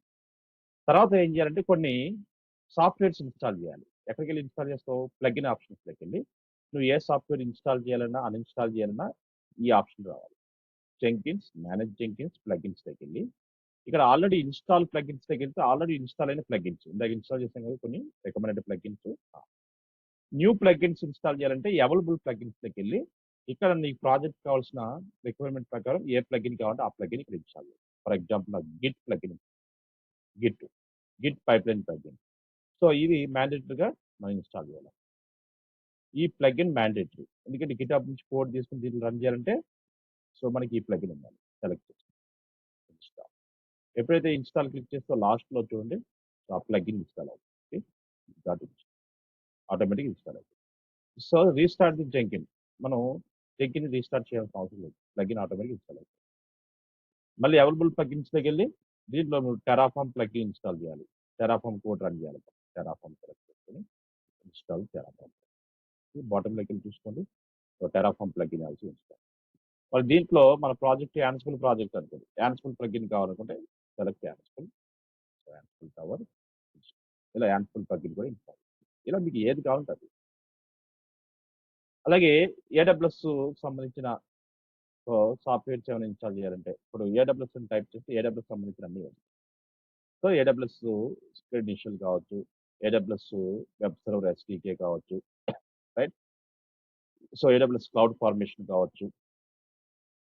A: తర్వాత ఏం చేయాలంటే కొన్ని సాఫ్ట్‌వేర్స్ ఇన్‌స్టాల్ చేయాలి. ఎక్కడికెళ్ళి ఇన్‌స్టాల్ చేస్తావు? ప్లగిన్ ఆప్షన్స్‌లోకి వెళ్ళి నువ్వు ఏ సాఫ్ట్‌వేర్ ఇన్‌స్టాల్ చేయాలన్నా, అన్‌ఇన్‌స్టాల్ చేయాలన్నా ఈ ఆప్షన్ రావాలి. జెంకిన్స్, మేనేజ్ జెంకిన్స్ ప్లగిన్స్‌లోకి వెళ్ళి ఇక్కడ ఆల్రెడీ ఇన్‌స్టాల్ ప్లగిన్స్‌లోకి వెళ్తే ఆల్రెడీ ఇన్‌స్టాల్ అయిన ప్లగిన్స్. ఇందాక ఇన్‌స్టాల్ చేసాం కదా కొన్ని recommended plugins. New plugins install చేయాలంటే అవైలబుల్ ప్లగిన్స్‌లోకి వెళ్ళి ఇక్కడ నీకు ప్రాజెక్ట్ కావాల్సిన రిక్వైర్మెంట్ ప్రకారం ఏ ప్లగిన్ కావాలంటే ఆ ప్లగిన్ ఇక్కడ ఇన్‌స్టాల్ చేయాలి. ఫర్ ఎగ్జాంపుల్ నాకు Git plugin, Git, Git pipeline plugin. So ఇది మ్యాండేటరీగా మనం ఇన్‌స్టాల్ చేయాలి. ఈ ప్లగిన్ మ్యాండేటరీ. ఎందుకంటే గిటాబ్ నుంచి కోడ్ తీసుకొని దీన్ని రన్ చేయాలంటే సో మనకి ఈ ప్లగిన్ ఉండాలి. సెలెక్ట్ చేసి ఇన్‌స్టాల్. ఎప్పుడైతే ఇన్‌స్టాల్ క్లిక్ చేస్తే లాస్ట్‌లో చూడండి ఆ ప్లగిన్ ఇన్‌స్టాల్ అవుతుంది. Dot install. ఆటోమేటిక్‌గా ఇన్‌స్టాల్ అవుతుంది. So restart the Jenkin. మనం జెంకిన్ రీస్టార్ట్ చేయాల్సిన అవసరం లేదు. ప్లగిన్ ఆటోమేటిక్‌గా ఇన్‌స్టాల్ అవుతుంది. మళ్ళీ అవైలబుల్ ప్లగిన్స్‌లోకి వెళ్ళి దీంట్లో నువ్వు టెరాఫార్మ్ ప్లగిన్ ఇన్‌స్టాల్ చేయాలి. టెరాఫార్మ్ కోడ్ రన్ చేయాలి. టెరాఫార్మ్ సెలెక్ట్ చేసుకొని ఇన్‌స్టాల్ టెరాఫార్మ్. బాటమ్‌లోకి వెళ్ళి చూసుకోండి. So Terraform plugin also install. మరి దీంట్లో మన ప్రాజెక్ట్ యాన్సిబుల్ ప్రాజెక్ట్ అనుకోండి. యాన్సిబుల్ ప్లగిన్ కావాలనుకుంటే సెలెక్ట్ యాన్సిబుల్. యాన్సిబుల్ టవర్ ఇలా యాన్సిబుల్ ప్లగిన్ కూడా ఇన్‌స్టాల్. ఇలా మీకు ఏది కావాలంటే అది. అలాగే ఏడబ్ల్యూఎస్ సంబంధించిన సాఫ్ట్‌వేర్స్ ఏమైనా ఇన్‌స్టాల్ చేయాలంటే ఇప్పుడు ఏడబ్ల్యూఎస్ అని టైప్ చేస్తే ఏడబ్ల్యూఎస్ సంబంధించిన అన్నీ వస్తాయి. సో ఏడబ్ల్యూఎస్ క్రెడెన్షియల్ కావచ్చు, ఏడబ్ల్యూఎస్ వెబ్ సర్వర్ ఎస్‌డికే కావచ్చు, right? So AWS cloud formation కావచ్చు.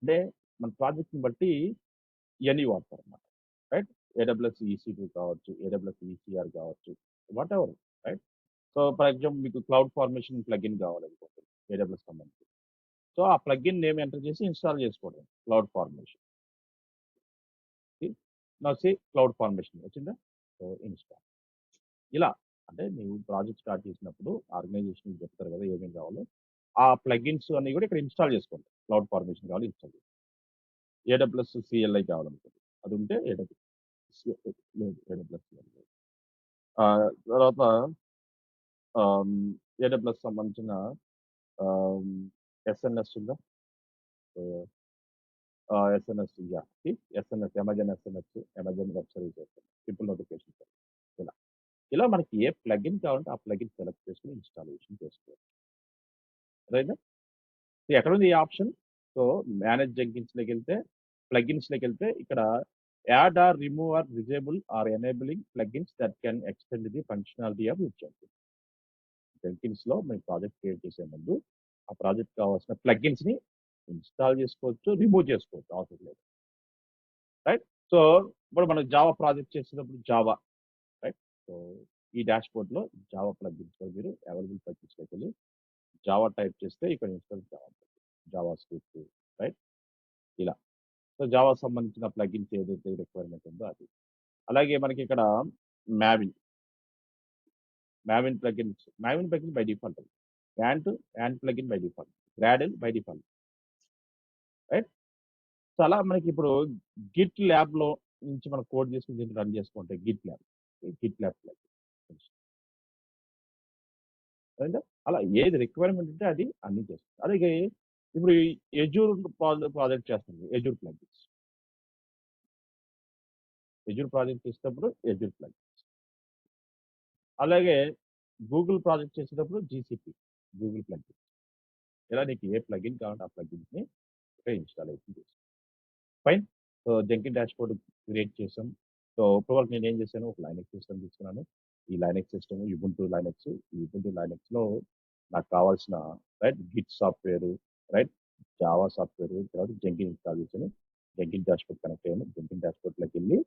A: అంటే మన ప్రాజెక్ట్‌ని బట్టి ఇయన్నీ వాడతారన్నమాట. రైట్? ఏడబ్ల్యూఎస్ ఈసీ2 కావచ్చు, ఏడబ్ల్యూఎస్ ఈసీఆర్ కావచ్చు. Whatever, right? So for example మీకు క్లౌడ్ ఫార్మేషన్ ప్లగిన్ కావాలనుకోండి ఏడబ్ల్యూఎస్ సంబంధించి. సో ఆ ప్లగిన్ నేమ్ ఎంటర్ చేసి ఇన్‌స్టాల్ చేసుకోవడం క్లౌడ్ ఫార్మేషన్. నా సి క్లౌడ్ ఫార్మేషన్ వచ్చిందా? So install. ఇలా అంటే నువ్వు ప్రాజెక్ట్ స్టార్ట్ చేసినప్పుడు ఆర్గనైజేషన్ చెప్తారు కదా ఏమేమి కావాలో ఆ ప్లగిన్స్ అన్ని కూడా ఇక్కడ ఇన్స్టాల్ చేసుకోండి. క్లౌడ్ ఫార్మేషన్ కావాలి ఇన్స్టాల్ చేసుకోండి. ఏడబ్ల్యూఎస్ సిఎల్ఐ కావాలనుకోండి అది ఉంటే ఏడబ్ల్యూఎస్ లేదు ఏడబ్ల్యూఎస్ లేదు. తర్వాత ఏడబ్ల్యూఎస్ సంబంధించిన ఎస్ఎన్ఎస్ ఉందా? SNS SNS Amazon SNS Amazon web services simple notification ఇలా ఇలా మనకి ఏ ప్లగిన్ కావాలంటే ఆ ప్లగిన్ సెలెక్ట్ చేసుకుని ఇన్స్టాలేషన్ చేసుకోవచ్చు. రైట్ ఎక్కడ ఉంది ఈ ఆప్షన్? సో మేనేజ్ జెంకిన్స్లోకి వెళ్తే ప్లగిన్స్లోకి వెళ్తే ఇక్కడ add or remove or disable or enabling plugins that can extend the functionality of your Jenkins. జెంకిన్స్లో మేము ప్రాజెక్ట్ క్రియేట్ చేసే ముందు ఆ ప్రాజెక్ట్ కావాల్సిన ప్లగిన్స్ని ఇన్స్టాల్ చేసుకోవచ్చు, రిమూవ్ చేసుకోవచ్చు అవసరం లేదు. రైట్ సో ఇప్పుడు మనం జావా ప్రాజెక్ట్ చేసేటప్పుడు జావా రైట్ సో ఈ డాష్ బోర్డ్లో జావా ప్లగిన్స్ మీరు అవైలబుల్ ప్లగిన్స్లోకి వెళ్ళి జావా టైప్ చేస్తే ఇక్కడ ఇన్స్టాల్ జావా స్క్రిప్ట్ రైట్ ఇలా సో జావా సంబంధించిన ప్లగిన్స్ ఏదైతే రిక్వైర్మెంట్ ఉందో అది. అలాగే మనకి ఇక్కడ maven plugins by default Ant plugin by default gradle by default right so అలా మనకి ఇప్పుడు గిట్ ల్యాబ్ లో నుంచి మనం కోడ్ చేసుకుని దీన్ని రన్ చేసుకుంటే గిట్ ల్యాబ్ అలా ఏది రిక్వైర్మెంట్ ఉంటే అది అన్ని చేస్తుంది. అలాగే ఇప్పుడు ఎజూర్ ప్రాజెక్ట్ చేస్తుంది ఎజూర్ ప్లగిన్స్ ప్రాజెక్ట్ చేసేటప్పుడు ఎజూర్ ప్లగిన్స్. అలాగే గూగుల్ ప్రాజెక్ట్ చేసేటప్పుడు జీసీపీ గూగుల్ ప్లగిన్స్. ఇలా నీకు ఏ ప్లగిన్ కావాలంటే ఆ ప్లగిన్స్ని ఇక్కడ ఇన్స్టాలేషన్ చేస్తాం. Fine. So Jenkin dashboard create చేసాం. సో ఇప్పటివరకు నేను ఏం చేశాను ఒక లైనెక్స్ సిస్టమ్ తీసుకున్నాను. ఈ లైనెక్స్ సిస్టమ్ యుబుంటు లైనెక్స్ ఈ యుబుంటు లైనెక్స్లో నాకు కావాల్సిన right Git software right Java software తర్వాత జెంకిన్ ఇన్స్టాల్ చేశాను. జెంకిన్ డాష్ బోర్డ్ కనెక్ట్ అయ్యాను. జెంకిన్ డాష్ బోర్డ్లోకి వెళ్ళి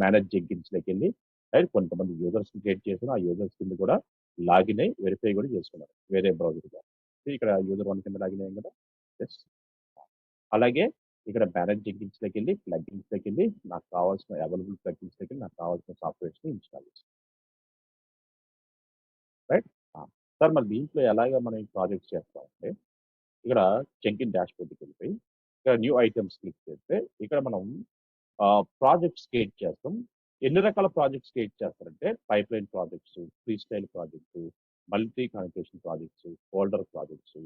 A: మేనేజ్ జెంకిన్స్లోకి వెళ్ళి రైట్ కొంతమంది యూజర్స్ క్రియేట్ చేశాను. ఆ యూజర్స్ కింద కూడా లాగిన్ అయ్యి వెరిఫై కూడా చేసుకున్నాను వేరే బ్రౌజర్గా. ఇక్కడ యూజర్ 1 కింద లాగిన్ అయ్యాం కదా. ఎస్ అలాగే ఇక్కడ మేనేజ్ జెంకిన్స్లోకి వెళ్ళి ప్లగిన్స్లోకి వెళ్ళి నాకు కావాల్సిన అవైలబుల్ ప్లగిన్స్లోకి వెళ్ళి నాకు కావాల్సిన సాఫ్ట్వేర్స్ని ఇన్స్టాల్ చేస్తాను. రైట్ సార్ మరి దీంట్లో ఎలాగ మనం ఈ ప్రాజెక్ట్స్ చేస్తామంటే ఇక్కడ జెంకిన్ డాష్ బోర్డ్కి వెళ్ళిపోయి ఇక్కడ న్యూ ఐటమ్స్ క్లిక్ చేస్తే ఇక్కడ మనం ప్రాజెక్ట్స్ క్రియేట్ చేస్తాం. ఎన్ని రకాల ప్రాజెక్ట్స్ క్రియేట్ చేస్తారంటే pipeline projects, free style projects, multi communication projects, folder projects,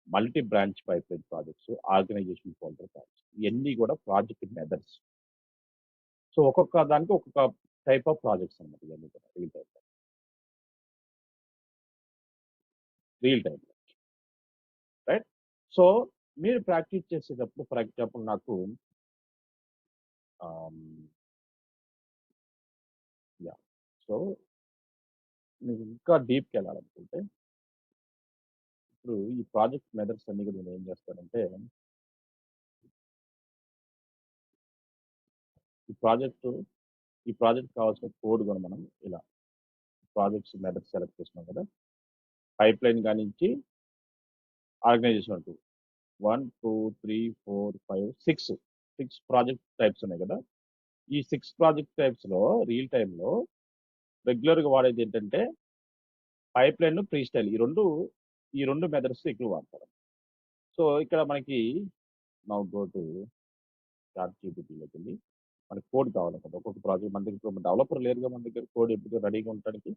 A: multi branch pipeline projects, organisation folder projects ఇవన్నీ కూడా ప్రాజెక్ట్ మెథడ్స్. సో ఒక్కొక్క దానికి ఒక్కొక్క టైప్ ఆఫ్ ప్రాజెక్ట్స్ అనమాట ఇవన్నీ కూడా రియల్ టైం రైట్. సో మీరు ప్రాక్టీస్ చేసేటప్పుడు ఫర్ ఎగ్జాంపుల్ నాకు సో మీకు ఇంకా డీప్కి వెళ్ళాలనుకుంటే ఇప్పుడు ఈ ప్రాజెక్ట్ మెథడ్స్ అన్ని కూడా నేను ఏం చేస్తానంటే ఈ ప్రాజెక్ట్ కావాల్సిన కోడ్ కూడా మనం ఇలా ప్రాజెక్ట్స్ మెథడ్స్ సెలెక్ట్ చేసినాం కదా. పైప్ లైన్ కానించి ఆర్గనైజేషన్ అంటూ 1 2 3 4 5 6 ప్రాజెక్ట్ టైప్స్ ఉన్నాయి కదా. ఈ 6 ప్రాజెక్ట్ టైప్స్లో రియల్ టైంలో రెగ్యులర్గా వాడేది ఏంటంటే పైప్ లైన్ ఫ్రీ స్టైల్ ఈ రెండు మెథడ్స్ ఎక్కువ వాడతారు. సో ఇక్కడ మనకి నౌ గో టు చాట్ జీపీటీలోకి వెళ్ళి మనకి కోడ్ కావాలన్నమాట. ఒక్కొక్క ప్రాజెక్ట్ మన దగ్గర డెవలపర్ లేరుగా మన దగ్గర కోడ్ ఎప్పుడు రెడీగా ఉండడానికి.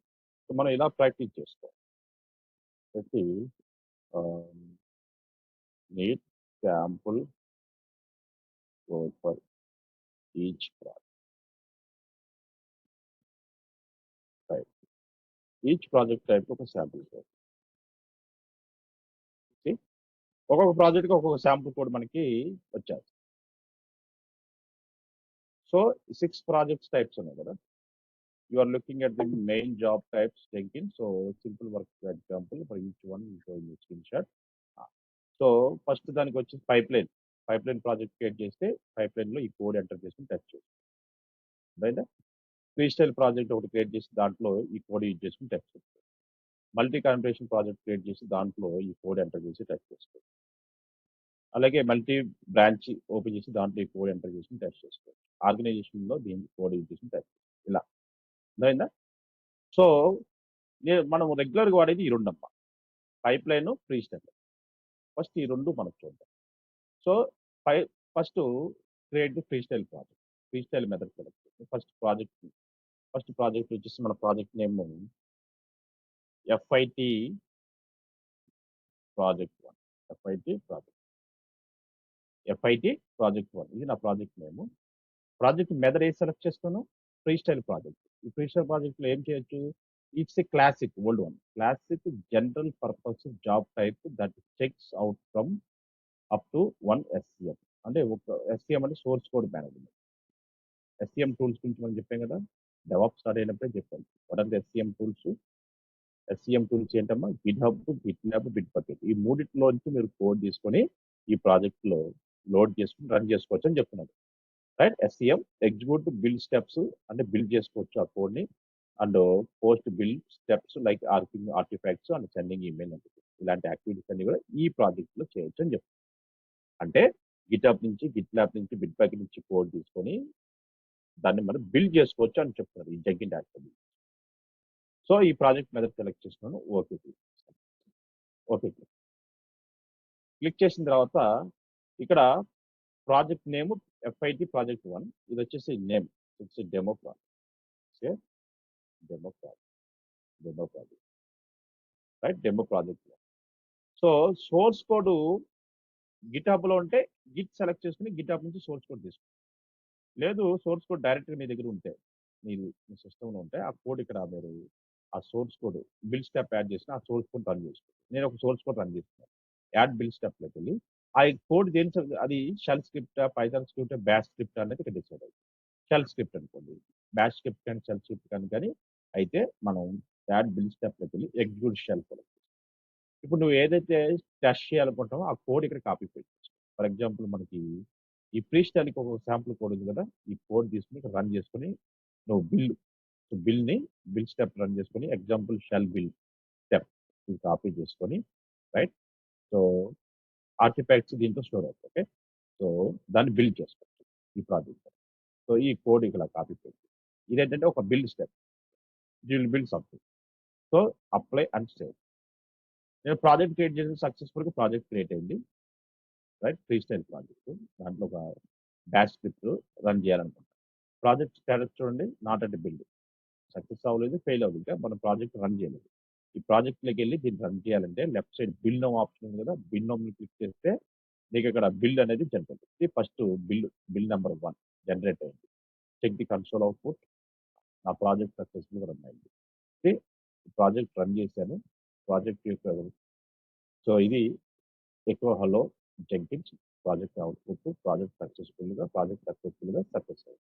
A: సో మనం ఇలా ప్రాక్టీస్ చేసుకోవాలి. పెట్టి need sample code for each project each project type ఒక శాంపుల్ కోడ్. ఒక్కొక్క ప్రాజెక్ట్కి ఒక్కొక్క శాంపుల్ కోడ్ మనకి వచ్చారు. సో 6 ప్రాజెక్ట్స్ టైప్స్ ఉన్నాయి కదా. You are looking at the main job types Jenkins. So simple work example for each one we show in the screenshot. So first దానికి వచ్చి పైప్ లైన్ ప్రాజెక్ట్ క్రియేట్ చేస్తే pipe లైన్లో ఈ code enter చేసుకుని touch చేస్తాం. Right. Freestyle project ఒకటి create చేసి దాంట్లో ఈ కోడ్ యూజ్ చేసుకుని టచ్ చేస్తాం. మల్టీ కమ్యూనికేషన్ ప్రాజెక్ట్ క్రియేట్ చేసి దాంట్లో ఈ కోడ్ ఎంటర్ చేసి టచ్ చేస్తాం. అలాగే మల్టీ బ్రాంచ్ ఓపెన్ చేసి దాంట్లో ఈ కోడ్ ఎంటర్ చేసి టెస్ట్ చేసుకోవచ్చు. ఆర్గనైజేషన్లో దీన్ని కోడ్ యూజ్ చేసి టెస్ట్ ఇలా అర్థమైందా? సో మనం రెగ్యులర్గా వాడేది ఈ రెండమ్మా, pipeline, freestyle. First ఈ రెండు మనకు చూద్దాం. So first create the freestyle project. Freestyle method select చేసి ఫస్ట్ ప్రాజెక్ట్ వచ్చేసి మన project name FIT project 1. FIT project 1 ఇది నా ప్రాజెక్ట్ నేమ్. ప్రాజెక్ట్ మెథడ్ ఏది సెలెక్ట్ చేస్తాను? Freestyle project. ఈ ఫ్రీ స్టైల్ ప్రాజెక్ట్లో ఏం చేయొచ్చు? It's a classic old one, classic general purpose job type that checks out from up to 1 SCM. అంటే ఒక SCM అంటే source code management. SCM tools గురించి మనం చెప్పాం కదా, డెవాప్ స్టార్ట్ అయినప్పుడే చెప్పాను. What are the SCM tools? SCM tools ఏంటమ్మా? GitHub, GitLab, Bitbucket. ఈ మూడిట్లోంచి మీరు కోడ్ తీసుకొని ఈ ప్రాజెక్ట్లో లోడ్ చేసుకుని రన్ చేసుకోవచ్చు అని చెప్తున్నాను. Right? SCM execute build steps అంటే బిల్డ్ చేసుకోవచ్చు ఆ కోడ్ని, and post build steps like arcing artefacts and sending email అంటే ఇలాంటి యాక్టివిటీస్ అన్ని కూడా ఈ ప్రాజెక్ట్లో చేయొచ్చు అని చెప్తాను. అంటే గిట్హబ్ నుంచి, గిట్లాబ్ నుంచి, బిట్బకెట్ నుంచి కోడ్ తీసుకొని దాన్ని మనం బిల్డ్ చేసుకోవచ్చు అని చెప్తున్నారు ఈ జంకిన్ యాక్టివిటీ. సో ఈ ప్రాజెక్ట్ మెథడ్ సెలెక్ట్ చేస్తున్నాను. ఓకే క్లిక్ చేసిన తర్వాత ఇక్కడ ప్రాజెక్ట్ నేమ్ ఎఫ్ఐటి ప్రాజెక్ట్ 1. ఇది వచ్చేసి name, it's demo project. Right? Demo project. So source code గిట్హబ్లో ఉంటే గిట్ సెలెక్ట్ చేసుకుని గిట్హబ్ నుంచి సోర్స్ కోడ్ తీసుకోండి. లేదు సోర్స్ కోడ్ డైరెక్ట్గా మీ దగ్గర ఉంటే, మీరు మీ సిస్టంలో ఉంటే ఆ కోడ్ ఇక్కడ మీరు ఆ source code build step add చేసిన ఆ సోర్స్ కోడ్ రన్ చేసుకోండి. నేను ఒక సోర్స్ కోడ్ రన్ చేస్తున్నాను. యాడ్ బిల్ స్టెప్లోకి వెళ్ళి ఆ కోడ్ దేని అది shell script, Python script, bash script అనేది ఇక్కడ డిసైడ్ అవుతుంది. షెల్ స్క్రిప్ట్ అనుకోండి, బ్యాష్ స్క్రిప్ట్ కానీ షెల్ స్క్రిప్ట్ కానీ అయితే మనం యాడ్ బిల్ స్టెప్లోకి వెళ్ళి ఎగ్జిక్యూట్ షెల్ కోడ్. ఇప్పుడు నువ్వు ఏదైతే టెస్ట్ చేయాలనుకుంటావో ఆ కోడ్ ఇక్కడ కాపీ పేస్ట్. ఫర్ ఎగ్జాంపుల్ మనకి ఈ ఫ్రీ స్టైల్కి ఒక శాంపుల్ కోడ్ ఉంది కదా, ఈ కోడ్ తీసుకుని ఇక్కడ రన్ చేసుకుని నువ్వు బిల్ స్టెప్ రన్ చేసుకొని ఎగ్జాంపుల్ షెల్ బిల్ స్టెప్ ఇది కాపీ చేసుకొని, రైట్? సో ఆర్టిఫాక్ట్స్ దీంట్లో స్టోర్ అవుతుంది. ఓకే, సో దాన్ని బిల్డ్ చేసుకోవచ్చు ఈ ప్రాజెక్ట్. సో ఈ కోడ్ ఇక్కడ కాపీ పేస్ట్. ఇదేంటంటే ఒక build step, will build something. So apply and save. నేను ప్రాజెక్ట్ క్రియేట్ చేసిన సక్సెస్ఫుల్గా ప్రాజెక్ట్ క్రియేట్ అయింది. రైట్? ఫ్రీ స్టైల్ ప్రాజెక్ట్, దాంట్లో ఒక బ్యాష్ స్క్రిప్ట్ రన్ చేయాలనుకుంటాం. ప్రాజెక్ట్ స్టేటస్ చూడండి, నాట్ అంటే బిల్డ్, సక్సెస్ అవ్వలేదు, ఫెయిల్ అవ్వలేదు, ఇంకా మన ప్రాజెక్ట్ రన్ చేయలేదు. ఈ ప్రాజెక్ట్లోకి వెళ్ళి దీన్ని రన్ చేయాలంటే left side build now option ఉంది కదా, బిల్ నోమ్ని క్లిక్ చేస్తే నీకు ఇక్కడ బిల్ అనేది జనరేట్ అవుతుంది. ఫస్ట్ బిల్ నెంబర్ 1 జనరేట్ అయింది. Check the console output. నా ప్రాజెక్ట్ సక్సెస్ఫుల్గా రన్ అయింది. ప్రాజెక్ట్ రన్ చేశాను. ప్రాజెక్ట్ యొక్క సో ఇది ఎక్కువ hello Jenkins project output. Project సక్సెస్ఫుల్గా సక్సెస్ అయింది.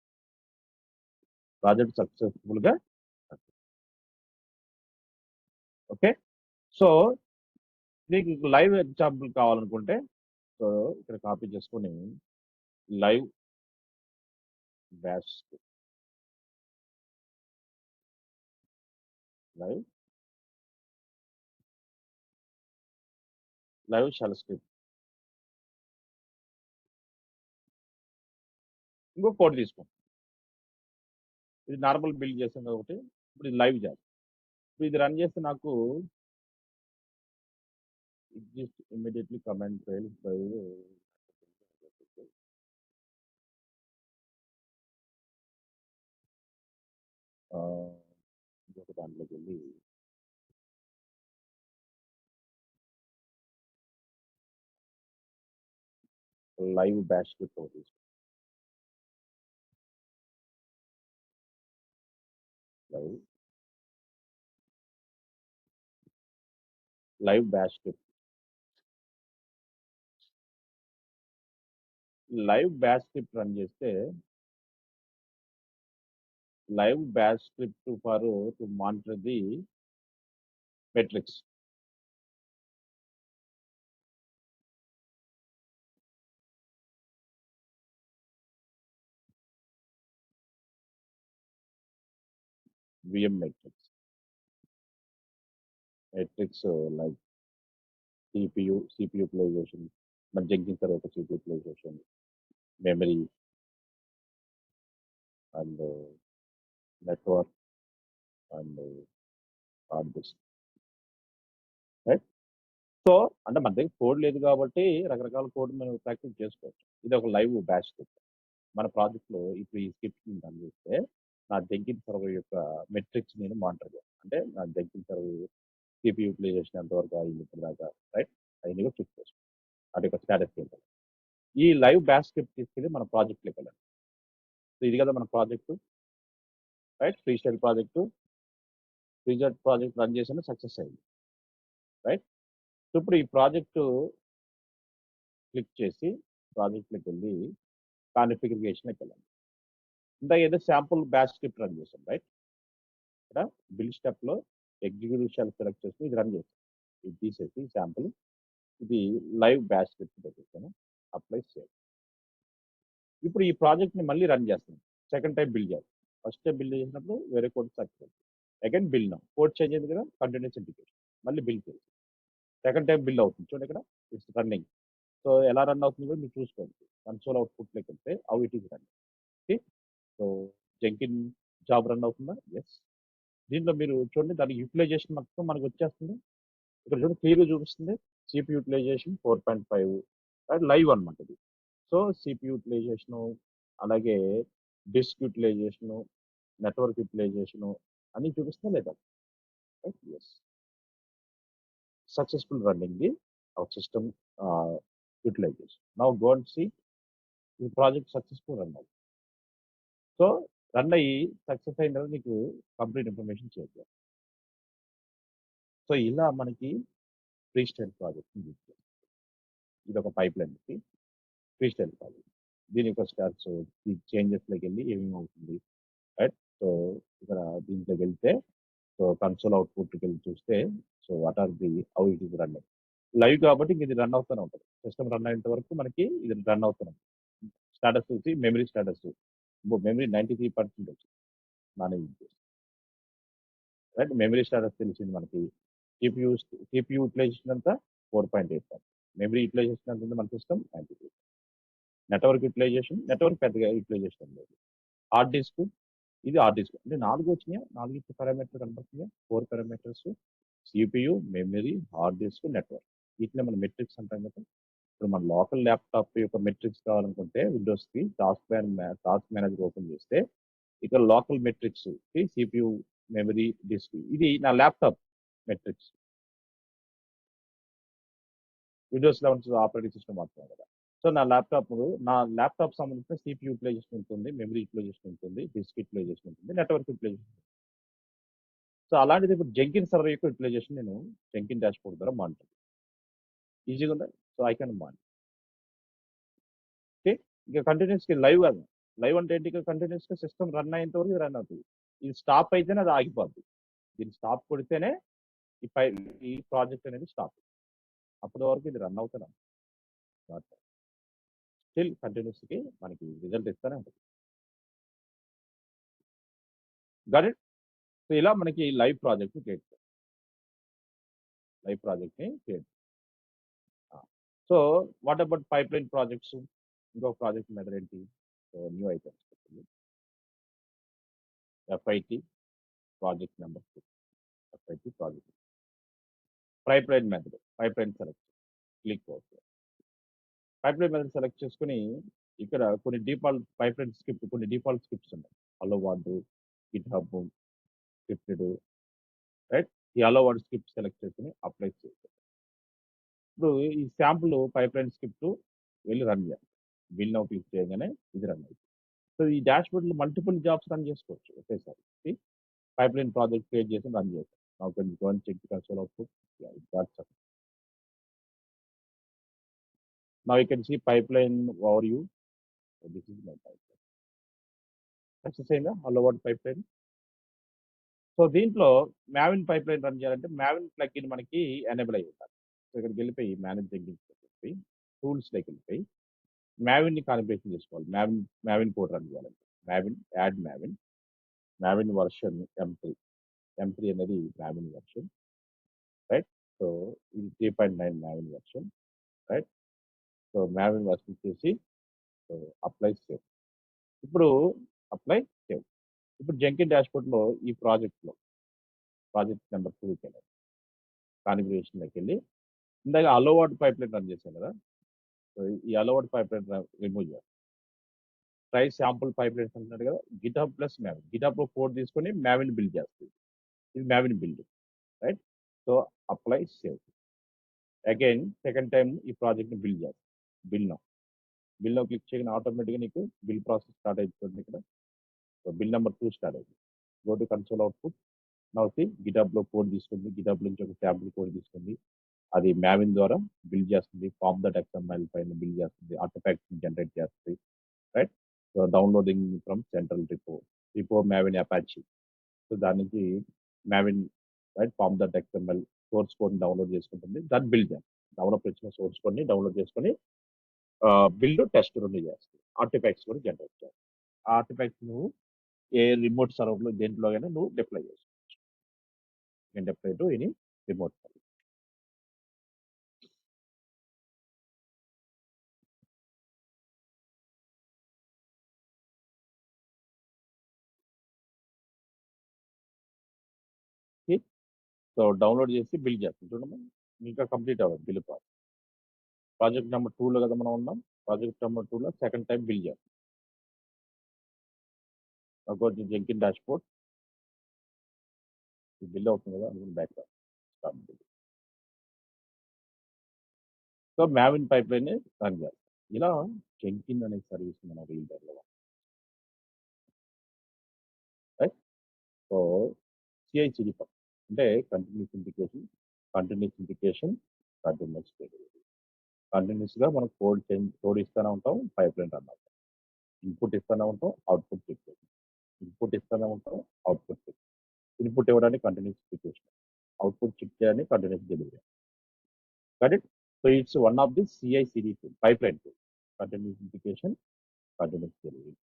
A: ఓకే, సో నీకు లైవ్ ఎగ్జాంపుల్ కావాలనుకుంటే సో ఇక్కడ కాపీ చేసుకొని live bash live shell script ఇంకో కోడ్ తీసుకోండి. ఇది నార్మల్ బిల్డ్ చేసాం కాబట్టి ఇప్పుడు ఇది లైవ్ చేస్తాం. ఇప్పుడు ఇది రన్ చేస్తే నాకు ఇమ్మీడియట్లీ కమెంట్ ఫెయిల్ ఇంకొక దాంట్లోకి వెళ్ళి లైవ్ బ్యాష్ స్క్రిప్ట్ ఒకటి తీసుకోండి. లైవ్ బ్యాష్ స్క్రిప్ట్ రన్ చేస్తే live bash script for to monitor the metrics. VM metrics like CPU utilization, మన Jenkins server యొక్క CPU utilization, memory and network and hard disk, right? So అంటే మన దగ్గర code లేదు కాబట్టి రకరకాల కోడ్ మనం ప్రాక్టీస్ చేసుకోవచ్చు. ఇది ఒక లైవ్ బ్యాచ్ స్క్రిప్ట్. మన ప్రాజెక్ట్‌లో ఇప్పుడు ఈ స్క్రిప్ట్‌ని రన్ చేస్తే నా Jenkins సర్వర్ యొక్క మెట్రిక్స్ నేను మానిటర్ చేస్తాను. అంటే నా Jenkins సర్వర్ CPU యూటిలైజేషన్ ఎంతవరకు అయింది ఇప్పటిదాకా, రైట్? అయన్నీ కూడా చెక్ చేసుకోవాలి. వాటి యొక్క స్టేటస్ ఏంటి. ఈ లైవ్ బ్యాచ్ స్క్రిప్ట్ తీసుకెళ్ళి మన ప్రాజెక్ట్‌లోకి వెళ్ళాలి. సో ఇది కదా మన project, right? Freestyle project. ఫ్రీజెట్ ప్రాజెక్ట్ రన్ చేసిన సక్సెస్ అయింది, రైట్? సో ఇప్పుడు ఈ ప్రాజెక్టు క్లిక్ చేసి ప్రాజెక్ట్‌లోకి వెళ్ళి కాన్ఫిగరేషన్‌లోకి వెళ్ళాలి. ఇందాక ఏదో శాంపుల్ బ్యాచ్ స్క్రిప్ట్ రన్ చేసాం, రైట్? ఇక్కడ బిల్డ్ స్టెప్‌లో ఎగ్జిక్యూటివ్ షెల్ సెలెక్ట్ చేసి ఇది రన్ చేసాం. ఇది తీసేసి శాంపుల్ ఇది లైవ్ బ్యాచ్ స్క్రిప్ట్ పెట్టేసాను. Apply save. ఇప్పుడు ఈ ప్రాజెక్ట్‌ని మళ్ళీ రన్ చేస్తున్నాం. సెకండ్ టైం బిల్డ్ చేయాలి. ఫస్ట్ టైం బిల్డ్ చేసినప్పుడు వేరే code success. Again build now. Code change అయింది కదా, కంటిన్యూస్ ఇంటిగ్రేషన్. మళ్ళీ బిల్డ్ చేయాలి. సెకండ్ టైం బిల్డ్ అవుతుంది. చూడండి ఇక్కడ ఇట్స్ రన్నింగ్. సో ఎలా రన్ అవుతుంది కూడా మీరు చూసుకోండి. కన్సోల్ అవుట్‌పుట్‌లోకి వెళ్తే how it is running. Okay. So Jenkin job run అవుతుందా? యెస్. దీంట్లో మీరు చూడండి దాని యూటిలైజేషన్ మొత్తం మనకు వచ్చేస్తుంది. ఇక్కడ చూడండి క్లియర్‌గా చూపిస్తుంది. CPU యూటిలైజేషన్ 4.5 అది లైవ్ అన్నమాట ఇది. సో CPU యూటిలైజేషను, అలాగే డిస్క్ యూటిలైజేషను, నెట్వర్క్ యూటిలైజేషను అన్నీ చూపిస్తుందా లేదా? Right? Yes. Successful running the our system utilisation. Now go and see ఈ ప్రాజెక్ట్ సక్సెస్‌ఫుల్ రన్ అయింది. సో రన్ అయ్యి సక్సెస్ అయిన తర్వాత నీకు కంప్లీట్ ఇన్ఫర్మేషన్ షేర్ చేయాలి. సో ఇలా మనకి ఫ్రీ స్టైల్ ప్రాజెక్ట్‌ని యూజ్ చేస్తాం. ఇదొక పైప్‌లైన్‌కి ఫ్రీ స్టైల్ ప్రాజెక్ట్. దీని యొక్క స్టార్ట్స్ ఈ చేంజెస్‌లోకి వెళ్ళి ఏమేమి అవుతుంది, రైట్? సో ఇక్కడ దీంట్లోకి వెళ్తే సో కన్సోల్ అవుట్‌పుట్‌కి వెళ్ళి చూస్తే so what are the how it is running. Live కాబట్టి ఇది రన్ అవుతూనే ఉంటుంది. సిస్టమ్ రన్ అయ్యేంత వరకు మనకి ఇది రన్ అవుతూనే ఉంటుంది. స్టేటస్ చూసి మెమరీ స్టేటస్ మెమరీ 93% వచ్చింది మనం యూజ్ చేసి, రైట్? మెమరీ స్టేటస్ తెలిసింది మనకి. CPU యూటిలైజేషన్ అంతా 4.8. మెమరీ యూటిలైజేషన్ ఎంత ఉంది మన సిస్టమ్ 93. నెట్వర్క్ పెద్దగా యూటిలైజేషన్ లేదు. హార్డ్ డిస్క్ ఇది హార్డ్ డిస్క్ అంటే 4 వచ్చినాయా, 4 పారామీటర్ కనపడుతున్నాయా, 4 parameters CPU, memory, hard disk, network. వీటిని మనం మెట్రిక్స్ అంటాం కదా. ఇప్పుడు మన లోకల్ ల్యాప్టాప్ యొక్క మెట్రిక్స్ కావాలనుకుంటే విండోస్కి టాస్క్ మేనేజర్ ఓపెన్ చేస్తే ఇక్కడ local metrics CPU, memory, disk ఇది నా laptop metrics. Windows 11 operating system వాడుతున్నాం కదా. సో నా ల్యాప్టాప్ సంబంధించిన CPU యూటిలైజేషన్ ఉంటుంది, మెమరీ యూటిలైజేషన్ ఉంటుంది, డిస్క్ యూటిలైజేషన్ ఉంటుంది, నెట్వర్క్ యూటిలైజేషన్. సో అలాంటిది ఇప్పుడు జెంకిన్ సర్వర్ యొక్క యూటిలైజేషన్ నేను జెంకిన్ డాష్ బోర్డ్ ద్వారా మానిటర్ ఈజీగా ఉందా. So I can monitor. Okay. ఇక కంటిన్యూస్‌గా లైవ్ కాదు. లైవ్ అంటే ఏంటి, ఇక కంటిన్యూస్‌గా సిస్టమ్ రన్ అయ్యేంత వరకు ఇది రన్ అవుతుంది. ఇది స్టాప్ అయితేనే అది ఆగిపోద్ది. దీన్ని స్టాప్ కొడితేనే ఈ ప్రాజెక్ట్ అనేది స్టాప్. అప్పటి వరకు ఇది రన్ అవుతూనే ఉంటుంది. స్టిల్ కంటిన్యూస్‌కి మనకి రిజల్ట్ ఇస్తూనే ఉంటుంది. Got it? సో ఇలా మనకి లైవ్ ప్రాజెక్ట్‌ని క్రియేట్ చేయాలి. లైవ్ ప్రాజెక్ట్‌ని create so what about pipeline projects? ఇంకొక ప్రాజెక్ట్ మెథడ్ ఏంటి? సో న్యూ ఐటమ్స్ పెట్టండి. FIT project number 2. FIT project. Pipeline method. Pipeline select. Click okay. Pipeline method select చేసుకొని ఇక్కడ కొన్ని డిఫాల్ట్ స్క్రిప్ట్స్ ఉన్నాయి. Hello word, GitHub, scripted, right? ఈ hello word script select చేసుకొని apply చేయాలి. ఇప్పుడు ఈ శాంపుల్ పైప్‌లైన్ స్క్రిప్ట్ వెళ్ళి రన్ చేయాలి. బిల్ నౌ క్లిక్ చేయగానే ఇది రన్ అవుతుంది. సో ఈ డాష్‌బోర్డ్‌లో మల్టిపుల్ జాబ్స్ రన్ చేసుకోవచ్చు ఒకేసారి. పైప్‌లైన్ ప్రాజెక్ట్ క్రియేట్ చేసి రన్ చేస్తాం. Now can go and check the console output. Yeah, it got success. Now you can see pipeline overview. This is my pipeline. Success అయిందా hello word pipeline? So దీంట్లో maven pipeline run చేయాలంటే మావిన్ plugin మనకి enable అయ్యి ఉండాలి. So ఇక్కడికి వెళ్ళిపోయి manage Jenkins వెళ్ళిపోయి టూల్స్‌లోకి వెళ్ళిపోయి మావిన్‌ని కాన్ఫిగరేషన్ చేసుకోవాలి. మావిన్ కోడ్ రన్ చేయాలంటే యాడ్ మావిన్ వర్షన్ M3 అనేది మావిన్ వర్షన్, రైట్? సో ఇది 3.9 Maven version, right? So Maven version చేసి అప్లై సేవ్. ఇప్పుడు అప్లై సేవ్. ఇప్పుడు జంకిన్ డాష్బోర్డ్లో ఈ ప్రాజెక్ట్లో ప్రాజెక్ట్ నెంబర్ 2కి వెళ్ళాలి. కాన్ఫిగరేషన్లోకి వెళ్ళి ఇందాక అలోవర్డ్ పైప్ లైన్ రన్ చేశాను కదా, సో ఈ అలోవర్డ్ పైప్ లైన్ రిమూవ్ చేయాలి. ట్రై శాంపుల్ పైప్ లైన్స్ అంటున్నాడు కదా, గిటహబ్ ప్లస్ మ్యావిన్. గిటహబ్లో కోడ్ తీసుకొని మ్యావిన్ బిల్డ్ చేస్తుంది. ఇది మ్యావిన్ build, right? So apply save. Again second time ఈ ప్రాజెక్ట్ని బిల్డ్ చేస్తాం. బిల్లో క్లిక్ చేయగానే ఆటోమేటిక్గా నీకు బిల్ ప్రాసెస్ స్టార్ట్ అయిపోతుంది ఇక్కడ. సో బిల్ నెంబర్ 2 స్టార్ట్ అయింది. Go to console output. నవ్వుతి గిటబ్లో కోడ్ తీసుకుంది, గిటబ్ నుంచి ఒక శాంపుల్ కోడ్ తీసుకుంది, అది మ్యావిన్ ద్వారా బిల్డ్ చేస్తుంది. ఫామ్ దట్ XML పైన బిల్డ్ చేస్తుంది, ఆర్టిఫాక్ట్స్ జనరేట్ చేస్తుంది, right? So downloading from central repo Maven Apache. So దాని నుంచి Maven, right, pom dot XML source కోడ్ని డౌన్లోడ్ చేసుకుంటుంది, దాన్ని బిల్డ్ చేయాలి. డెవలప్ ఇచ్చిన సోర్స్ కోడ్ని డౌన్లోడ్ చేసుకొని బిల్డ్ టెస్ట్ రెండు చేస్తుంది, ఆర్టిఫాక్ట్స్ కూడా జనరేట్ చేయాలి. ఆ ఆర్టిఫాక్ట్స్ నువ్వు ఏ రిమోట్ సర్వర్లో దేంట్లో అయినా నువ్వు డిప్లై చేసుకోవచ్చు. నేను deploy to any remote server. So download చేసి బిల్డ్ చేస్తాం. చూడమ్మా, ఇంకా కంప్లీట్ అవ్వదు బిల్ ప్రాజెక్ట్ నెంబర్ 2లో కదా మనం ఉన్నాం. ప్రాజెక్ట్ నెంబర్ 2లో సెకండ్ టైం బిల్డ్ చేస్తాం. కొంచెం జంకిన్ డాష్బోర్డ్ బిల్డ్ అవుతుంది కదా, అందుకని back start build. So మ్యావిన్ pipe line run చేస్తాం. ఇలా జంకిన్ అనే సర్వీస్ మనం రీల్ టైంలో, రైట్? సో CI/CD అంటే కంటిన్యూస్ ఇంటిగ్రేషన్, కంటిన్యూస్ డెలివరీ. కంటిన్యూస్గా మనం కోడ్ ఇస్తూనే ఉంటాం, పైప్ లైన్ రన్ అవుతాం. ఇన్పుట్ ఇస్తూనే ఉంటాం, అవుట్పుట్ చెక్ చేస్తాం. ఇన్పుట్ ఇస్తూనే ఉంటాం, అవుట్పుట్ చెక్. ఇన్పుట్ ఇవ్వడానికి కంటిన్యూస్ ఇంటిగ్రేషన్, అవుట్పుట్ చెక్ చేయడానికి continuous delivery. Correct? So it's one of the CI/CD tool, pipe line tool. Continuous integration, continuous delivery.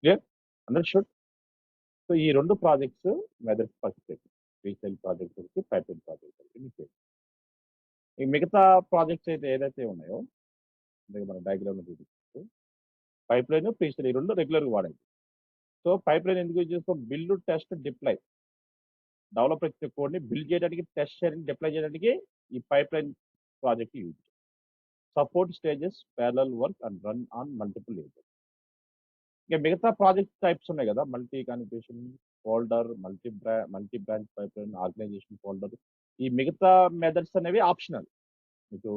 A: Clear? Understood? So ఈ రెండు projects methods first resell project ఒకటి, pipe line project ఒకటి మీకు. ఈ మిగతా projects అయితే ఏదైతే ఉన్నాయో మన డయాగ్రామ్లో చూపిస్తూ పైప్ లైన్, ప్రీసెల్ ఈ రెండు రెగ్యులర్గా వాడండి. సో పైప్ లైన్ ఎందుకు యూజ్ చేస్తాం? Build, test, deploy. డెవలప్ ఇచ్చే కోడ్ని బిల్డ్ చేయడానికి, టెస్ట్ చేయడానికి, డిప్లై చేయడానికి ఈ pipeline project use. Support stages, parallel work and run on multiple ages. ఇక మిగతా ప్రాజెక్ట్ టైప్స్ ఉన్నాయి కదా, multi configuration folder, multi branch pipeline, organisation folder. ఈ మిగతా మెథడ్స్ అనేవి ఆప్షనల్. మీకు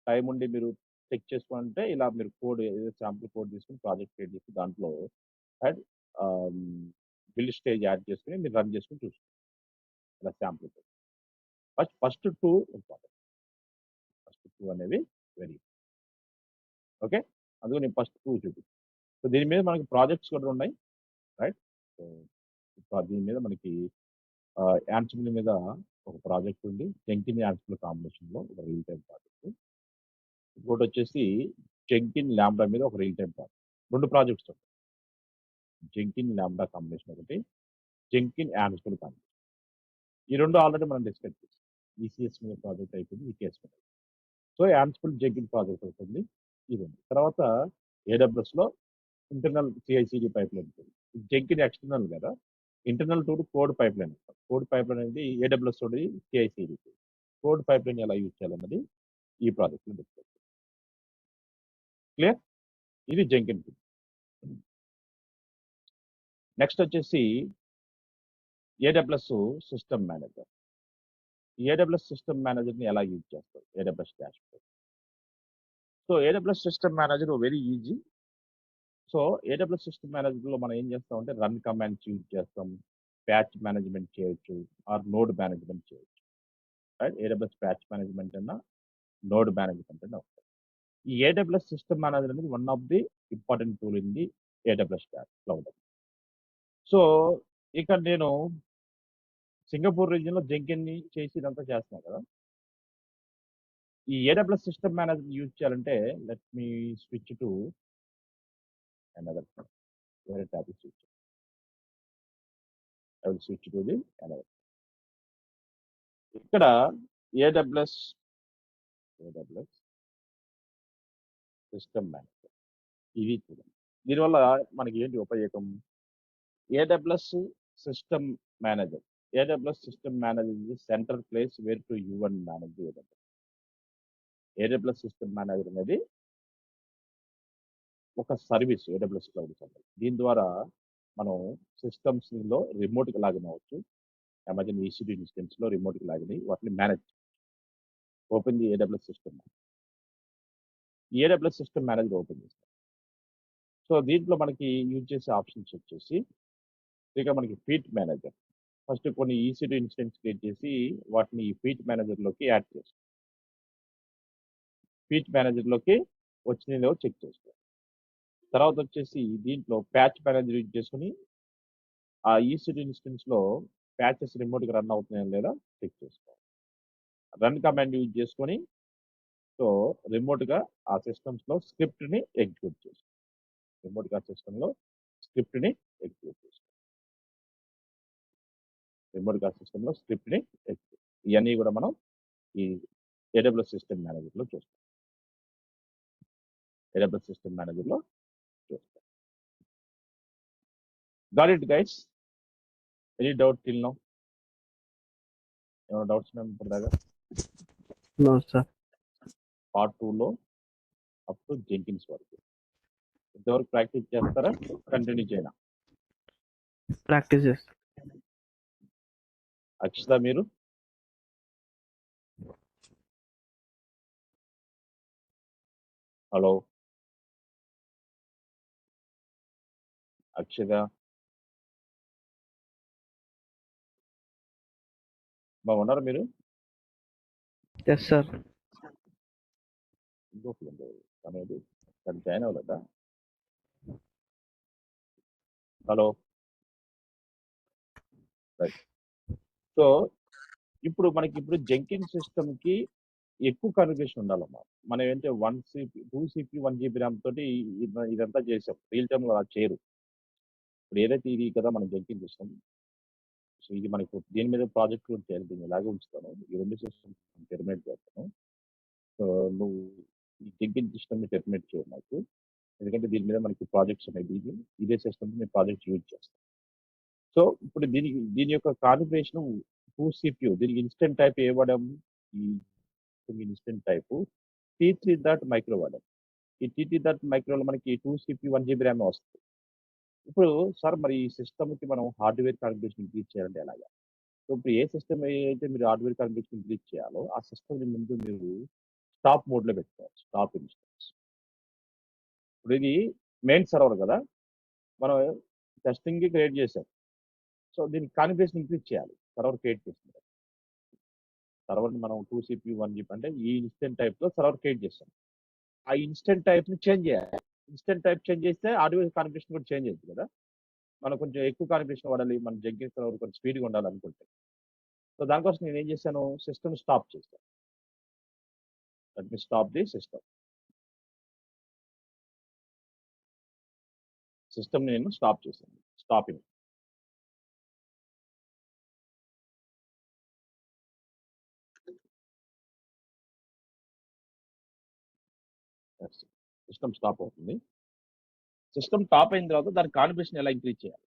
A: టైం ఉండి మీరు చెక్ చేసుకుంటే ఇలా మీరు కోడ్ ఏదో శాంపుల్ కోడ్ తీసుకుని ప్రాజెక్ట్ క్రియేట్ చేసి దాంట్లో అండ్ బిల్డ్ స్టేజ్ యాడ్ చేసుకుని మీరు రన్ చేసుకుని చూసుకోండి. ఇలా sample code first 2 important. First 2 అనేవి వెరీ ఓకే. అందుకు నేను ఫస్ట్ 2 చూపిస్తాను. సో దీని మీద మనకి ప్రాజెక్ట్స్ కూడా ఉన్నాయి, రైట్? సో దీని మీద మనకి యాంసిబుల్ మీద ఒక ప్రాజెక్ట్ ఉంది, జెంకిన్ యాంసిబుల్ కాంబినేషన్లో ఒక రియల్ టైం ప్రాజెక్ట్. ఇంకోటి వచ్చేసి జెంకిన్ ల్యాంబ్డా మీద ఒక రియల్ టైం ప్రాజెక్ట్. రెండు ప్రాజెక్ట్స్ ఉంటాయి, జెంకిన్ ల్యాంబ్డా కాంబినేషన్ ఒకటి, జెంకిన్ యాంసిబుల్ కాంబినేషన్. ఈ రెండు ఆల్రెడీ మనం డిస్కస్ చేసాం. ECS మీద ప్రాజెక్ట్ అయిపోయింది, EKS మీద. సో యాంసిబుల్ జెంకిన్ ప్రాజెక్ట్ అవుతుంది ఇది. తర్వాత AWSలో ఇంటర్నల్ CI/CD పైప్ లైన్ ఉంటుంది. జెంకిన్ ఎక్స్టర్నల్ కదా, internal to code pipeline. Code pipeline అనేది AWS తోటి CI/CD. కోడ్ పైప్ లైన్ ఎలా యూజ్ చేయాలన్నది ఈ ప్రాజెక్ట్లో డిస్కస్. క్లియర్? ఇది జెంకిన్. నెక్స్ట్ వచ్చేసి AWS system manager. AWS system మేనేజర్ని ఎలా యూజ్ చేస్తారు? AWS dashboard. So AWS system manager very easy. So AWS system మేనేజర్లో మనం ఏం చేస్తామంటే రన్ కమాండ్స్ యూజ్ చేస్తాం, ప్యాచ్ మేనేజ్మెంట్ చేయొచ్చు, ఆర్ నోడ్ మేనేజ్మెంట్ చేయొచ్చు, రైట్? AWS ప్యాచ్ మేనేజ్మెంట్ అన్నా, నోడ్ మేనేజ్మెంట్ అన్నా వస్తాయి. ఈ AWS సిస్టమ్ మేనేజర్ అనేది one of the important tool in the AWS cloud. So ఇక్కడ నేను సింగపూర్ రీజియన్లో జెంకిన్ని చేసి ఇదంతా చేస్తున్నాను కదా. ఈ AWS సిస్టమ్ మేనేజర్ యూజ్ చేయాలంటే let me switch to another వేరే topic switch. I will switch to the another. ఇక్కడ AWS సిస్టమ్ మేనేజర్ ఇది చూడండి. దీనివల్ల మనకి ఏంటి ఉపయోగం? AWS system manager. AWS system manager is central place where to you and manage AWS. AWS system manager అనేది ఒక సర్వీస్ AWS క్లౌడ్ సర్వీస్. దీని ద్వారా మనం సిస్టమ్స్లో రిమోట్గా లాగిన్ అవ్వచ్చు. అమెజాన్ EC2 ఇన్స్టెన్స్లో రిమోట్గా లాగిన్ అయ్యి వాటిని manage open the AWS system. AWS system manager open చేస్తాం. సో దీంట్లో మనకి యూజ్ చేసే ఆప్షన్స్ వచ్చేసి ఇక మనకి ఫీట్ మేనేజర్. ఫస్ట్ కొన్ని EC2 ఇన్స్టెన్స్ క్రియేట్ చేసి వాటిని ఈ ఫీట్ మేనేజర్లోకి యాడ్ చేస్తాం. ఫీట్ మేనేజర్లోకి వచ్చిందో చెక్ చేస్తాం. తర్వాత వచ్చేసి దీంట్లో ప్యాచ్ మేనేజర్ యూజ్ చేసుకుని ఆ EC2 ఇన్స్టెన్స్లో ప్యాచెస్ రిమోట్గా రన్ అవుతున్నాయో లేదా చెక్ చేసుకోవాలి. రన్ కమాండ్ యూజ్ చేసుకొని సో రిమోట్గా ఆ సిస్టమ్స్లో స్క్రిప్ట్ని ఎగ్జిక్యూట్ చేస్తాం. రిమోట్గా సిస్టంలో స్క్రిప్ట్ని ఎగ్జిక్యూట్ చేస్తాం. రిమోట్గా సిస్టంలో స్క్రిప్ట్ని ఎగ్జిక్యూట్. ఇవన్నీ కూడా మనం ఈ AWS సిస్టమ్ మేనేజర్లో చూస్తాం. AWS సిస్టమ్ మేనేజర్లో చూస్తాం. Got it guys? Any doubt till now? ఏమైనా డౌట్స్ ఉన్నాయి ఇప్పుడు దాకా?
B: No, sir.
A: పార్ట్ 2లో అప్ టు జెంకిన్స్ వరకు ఇంతవరకు ప్రాక్టీస్ చేస్తారా? కంటిన్యూ చేయనా?
B: Practices.
A: అక్షిత మీరు? హలో అక్షిత, బాగున్నారా మీరు?
B: Yes, sir.
A: ఇంకొకరు అనేది తను జాయిన్ అవ్వలేదా? Hello right. సో ఇప్పుడు మనకి జెంకిన్ సిస్టమ్కి ఎక్కువ కన్ఫిగరేషన్ ఉండాలమ్మా. మనం ఏంటంటే 1 CPU 2 CPU 1 GB ర్యామ్ తోటి ఇదంతా చేసాం. రియల్ టైంలో అలా చేయరు. ఇప్పుడు ఏదైతే ఇది కదా మనం జెంకిన్ సిస్టమ్. సో ఇది మనకు దీని మీద ప్రాజెక్ట్ కూడా చేయాలి. దీన్ని ఇలాగే ఉంచుతాను. ఈ 2 సిస్టమ్స్ టెర్మినేట్ చేస్తాను. సో నువ్వు ఈ జెంకిన్ సిస్టమ్ని టెర్మినేట్ చేయవు నాకు. ఎందుకంటే దీని మీద మనకి ప్రాజెక్ట్స్ ఉన్నాయి. ఇదే సిస్టమ్ నేను ప్రాజెక్ట్ యూజ్ చేస్తాను. సో ఇప్పుడు దీని యొక్క కాన్ఫిగరేషన్ 2 CPU. దీనికి ఇన్స్టెంట్ టైప్ ఏ వాడాము? ఈ ఇన్స్టెంట్ టైపు T3 మైక్రో వాడాము. ఈ T3 మైక్రోలో మనకి 2 CPU 1 GB ర్యామ్ వస్తుంది. ఇప్పుడు సార్ మరి ఈ సిస్టమ్కి మనం హార్డ్వేర్ కాన్ఫిగరేషన్ ఇంక్రీజ్ చేయాలంటే ఎలాగా? సో ఇప్పుడు ఏ సిస్టమ్ అయితే మీరు హార్డ్వేర్ కాన్ఫిగరేషన్ ఇంక్రీజ్ చేయాలో ఆ సిస్టమ్ని ముందు మీరు స్టాప్ మోడ్లో పెట్టుకోవాలి. Stop instance. ఇప్పుడు ఇది మెయిన్ సర్వర్ కదా, మనం టెస్టింగ్కి క్రియేట్ చేసాం. సో దీనికి కాన్ఫిగరేషన్ ఇంక్రీజ్ చేయాలి. సర్వర్ క్రియేట్ చేసింది. సర్వర్ని మనం 2 CPU 1 GB అంటే ఈ ఇన్స్టెంట్ టైప్లో సర్వర్ క్రియేట్ చేస్తాం. ఆ ఇన్స్టెంట్ టైప్ని చేంజ్ చేయాలి. ఇన్స్టెంట్ టైప్ చేంజ్ చేస్తే హార్డ్వేర్ కాన్ఫిగరేషన్ కూడా చేంజ్ అవుతుంది కదా. మనం కొంచెం ఎక్కువ కాన్ఫిగరేషన్ వాడాలి, మన జెంకిన్స్ సర్వర్ కొంచెం స్పీడ్గా ఉండాలనుకుంటే. సో దానికోసం నేను ఏం చేశాను? సిస్టమ్ స్టాప్ చేశాను. Let me stop the system. System నేను స్టాప్ చేశాను. స్టాపింగ్. సిస్టమ్ స్టాప్ అవుతుంది. సిస్టమ్ టాప్ అయిన తర్వాత దాని కాన్ఫిగరేషన్ ఎలా ఇంక్రీజ్ చేయాలి?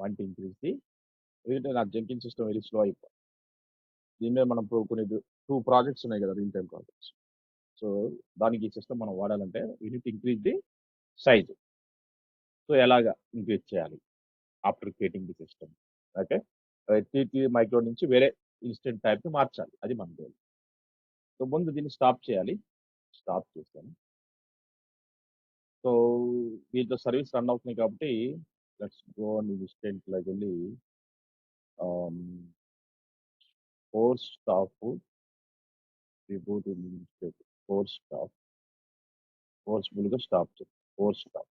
A: వాంట్ ఇంక్రీజ్ ది, ఎందుకంటే నా జెంకిన్ సిస్టమ్ వెరీ స్లో అయిపోయింది. దీని మీద మనం కొన్ని 2 ప్రాజెక్ట్స్ ఉన్నాయి కదా, రియల్ టైమ్ ప్రాజెక్ట్స్. సో దానికి ఈ సిస్టమ్ మనం వాడాలంటే unit increase the size. So ఎలాగా ఇంక్రీజ్ చేయాలి after creating the system? Okay, T3 micro నుంచి వేరే ఇన్స్టెంట్ టైప్ని మార్చాలి. అది మన గోల్. సో ముందు దీన్ని స్టాప్ చేయాలి. స్టాప్ చేశాను. సో దీంట్లో సర్వీస్ రన్ అవుతున్నాయి కాబట్టి లెట్స్ గో అని ఇన్స్టెంట్లోకి వెళ్ళి force stop reboot force stop ఫోర్స్ఫుల్గా స్టాప్ చేస్తాను.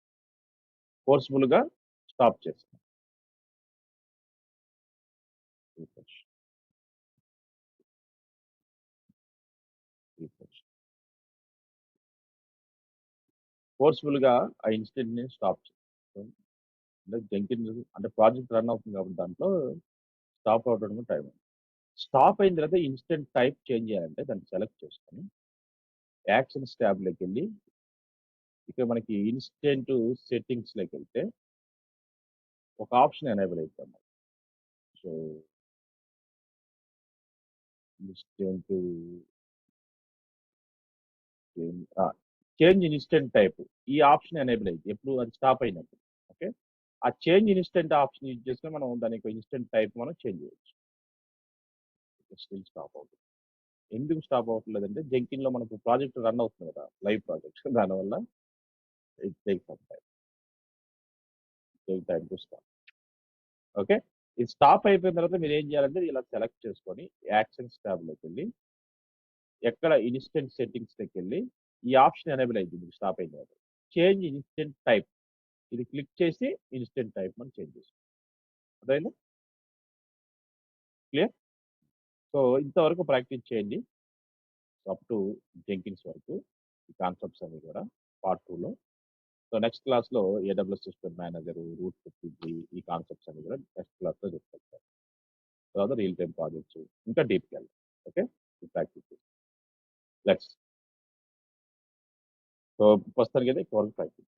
A: ఫోర్స్ఫుల్గా స్టాప్ చేస్తాను. రిఫ్రెష్. ఫోర్స్ఫుల్గా ఆ ఇన్స్టెంట్ని స్టాప్ చేస్తాను. అంటే జంకిన్ అంటే ప్రాజెక్ట్ రన్ అవుతుంది కాబట్టి దాంట్లో స్టాప్ అవడానికి టైం. స్టాప్ అయిన తర్వాత ఇన్స్టెంట్ టైప్ చేంజ్ చేయాలంటే దాన్ని సెలెక్ట్ చేసుకొని యాక్షన్స్ ట్యాబ్లోకి వెళ్ళి ఇక్కడ మనకి ఇన్స్టెంట్ సెట్టింగ్స్లోకి వెళ్తే ఒక ఆప్షన్ ఎనేబుల్ అవుతుంది. So instant change instant type ఈ ఆప్షన్ ఎనేబుల్ అయింది ఎప్పుడు అది స్టాప్ అయినప్పుడు. ఓకే, ఆ చేంజ్ ఇన్స్టెంట్ ఆప్షన్ యూజ్ చేసుకుని మనం దానికి ఇన్స్టెంట్ టైప్ మనం చేంజ్ చేయొచ్చు. స్టిల్ స్టాప్ అవుతుంది. ఎందుకు స్టాప్ అవ్వట్లేదంటే జెంకిన్లో మనకు ప్రాజెక్ట్ రన్ అవుతుంది కదా, లైవ్ ప్రాజెక్ట్, దానివల్ల it take some time to stop. Okay, ఇది స్టాప్ అయిపోయిన తర్వాత మీరు ఏం చేయాలంటే ఇలా సెలెక్ట్ చేసుకొని యాక్షన్స్ ట్యాబ్లోకి వెళ్ళి ఎక్కడ ఇన్స్టెంట్ సెట్టింగ్స్లోకి వెళ్ళి ఈ ఆప్షన్ ఎనేబుల్ అయింది మీకు స్టాప్ అయిన తర్వాత చేంజ్ ఇన్స్టెంట్ టైప్ ఇది క్లిక్ చేసి ఇన్స్టెంట్ టైప్ మనం చేంజ్ చేస్తాం. అదైనా క్లియర్. సో ఇంతవరకు ప్రాక్టీస్ చేయండి అప్ టు జెంకిన్స్ వరకు ఈ కాన్సెప్ట్స్ అన్ని కూడా పార్ట్ 2లో. సో నెక్స్ట్ క్లాస్లో ఏడబ్ల్యూఎస్ సిస్టమ్ మేనేజర్, రూట్ 53 ఈ కాన్సెప్ట్స్ అన్ని కూడా నెక్స్ట్ క్లాస్లో చెప్తాను. తర్వాత రియల్ టైం ప్రాజెక్ట్స్ ఇంకా డీప్కి వెళ్ళాలి. Okay, practice let's. సో ప్రస్తుతానికి అయితే ప్రాక్టీస్.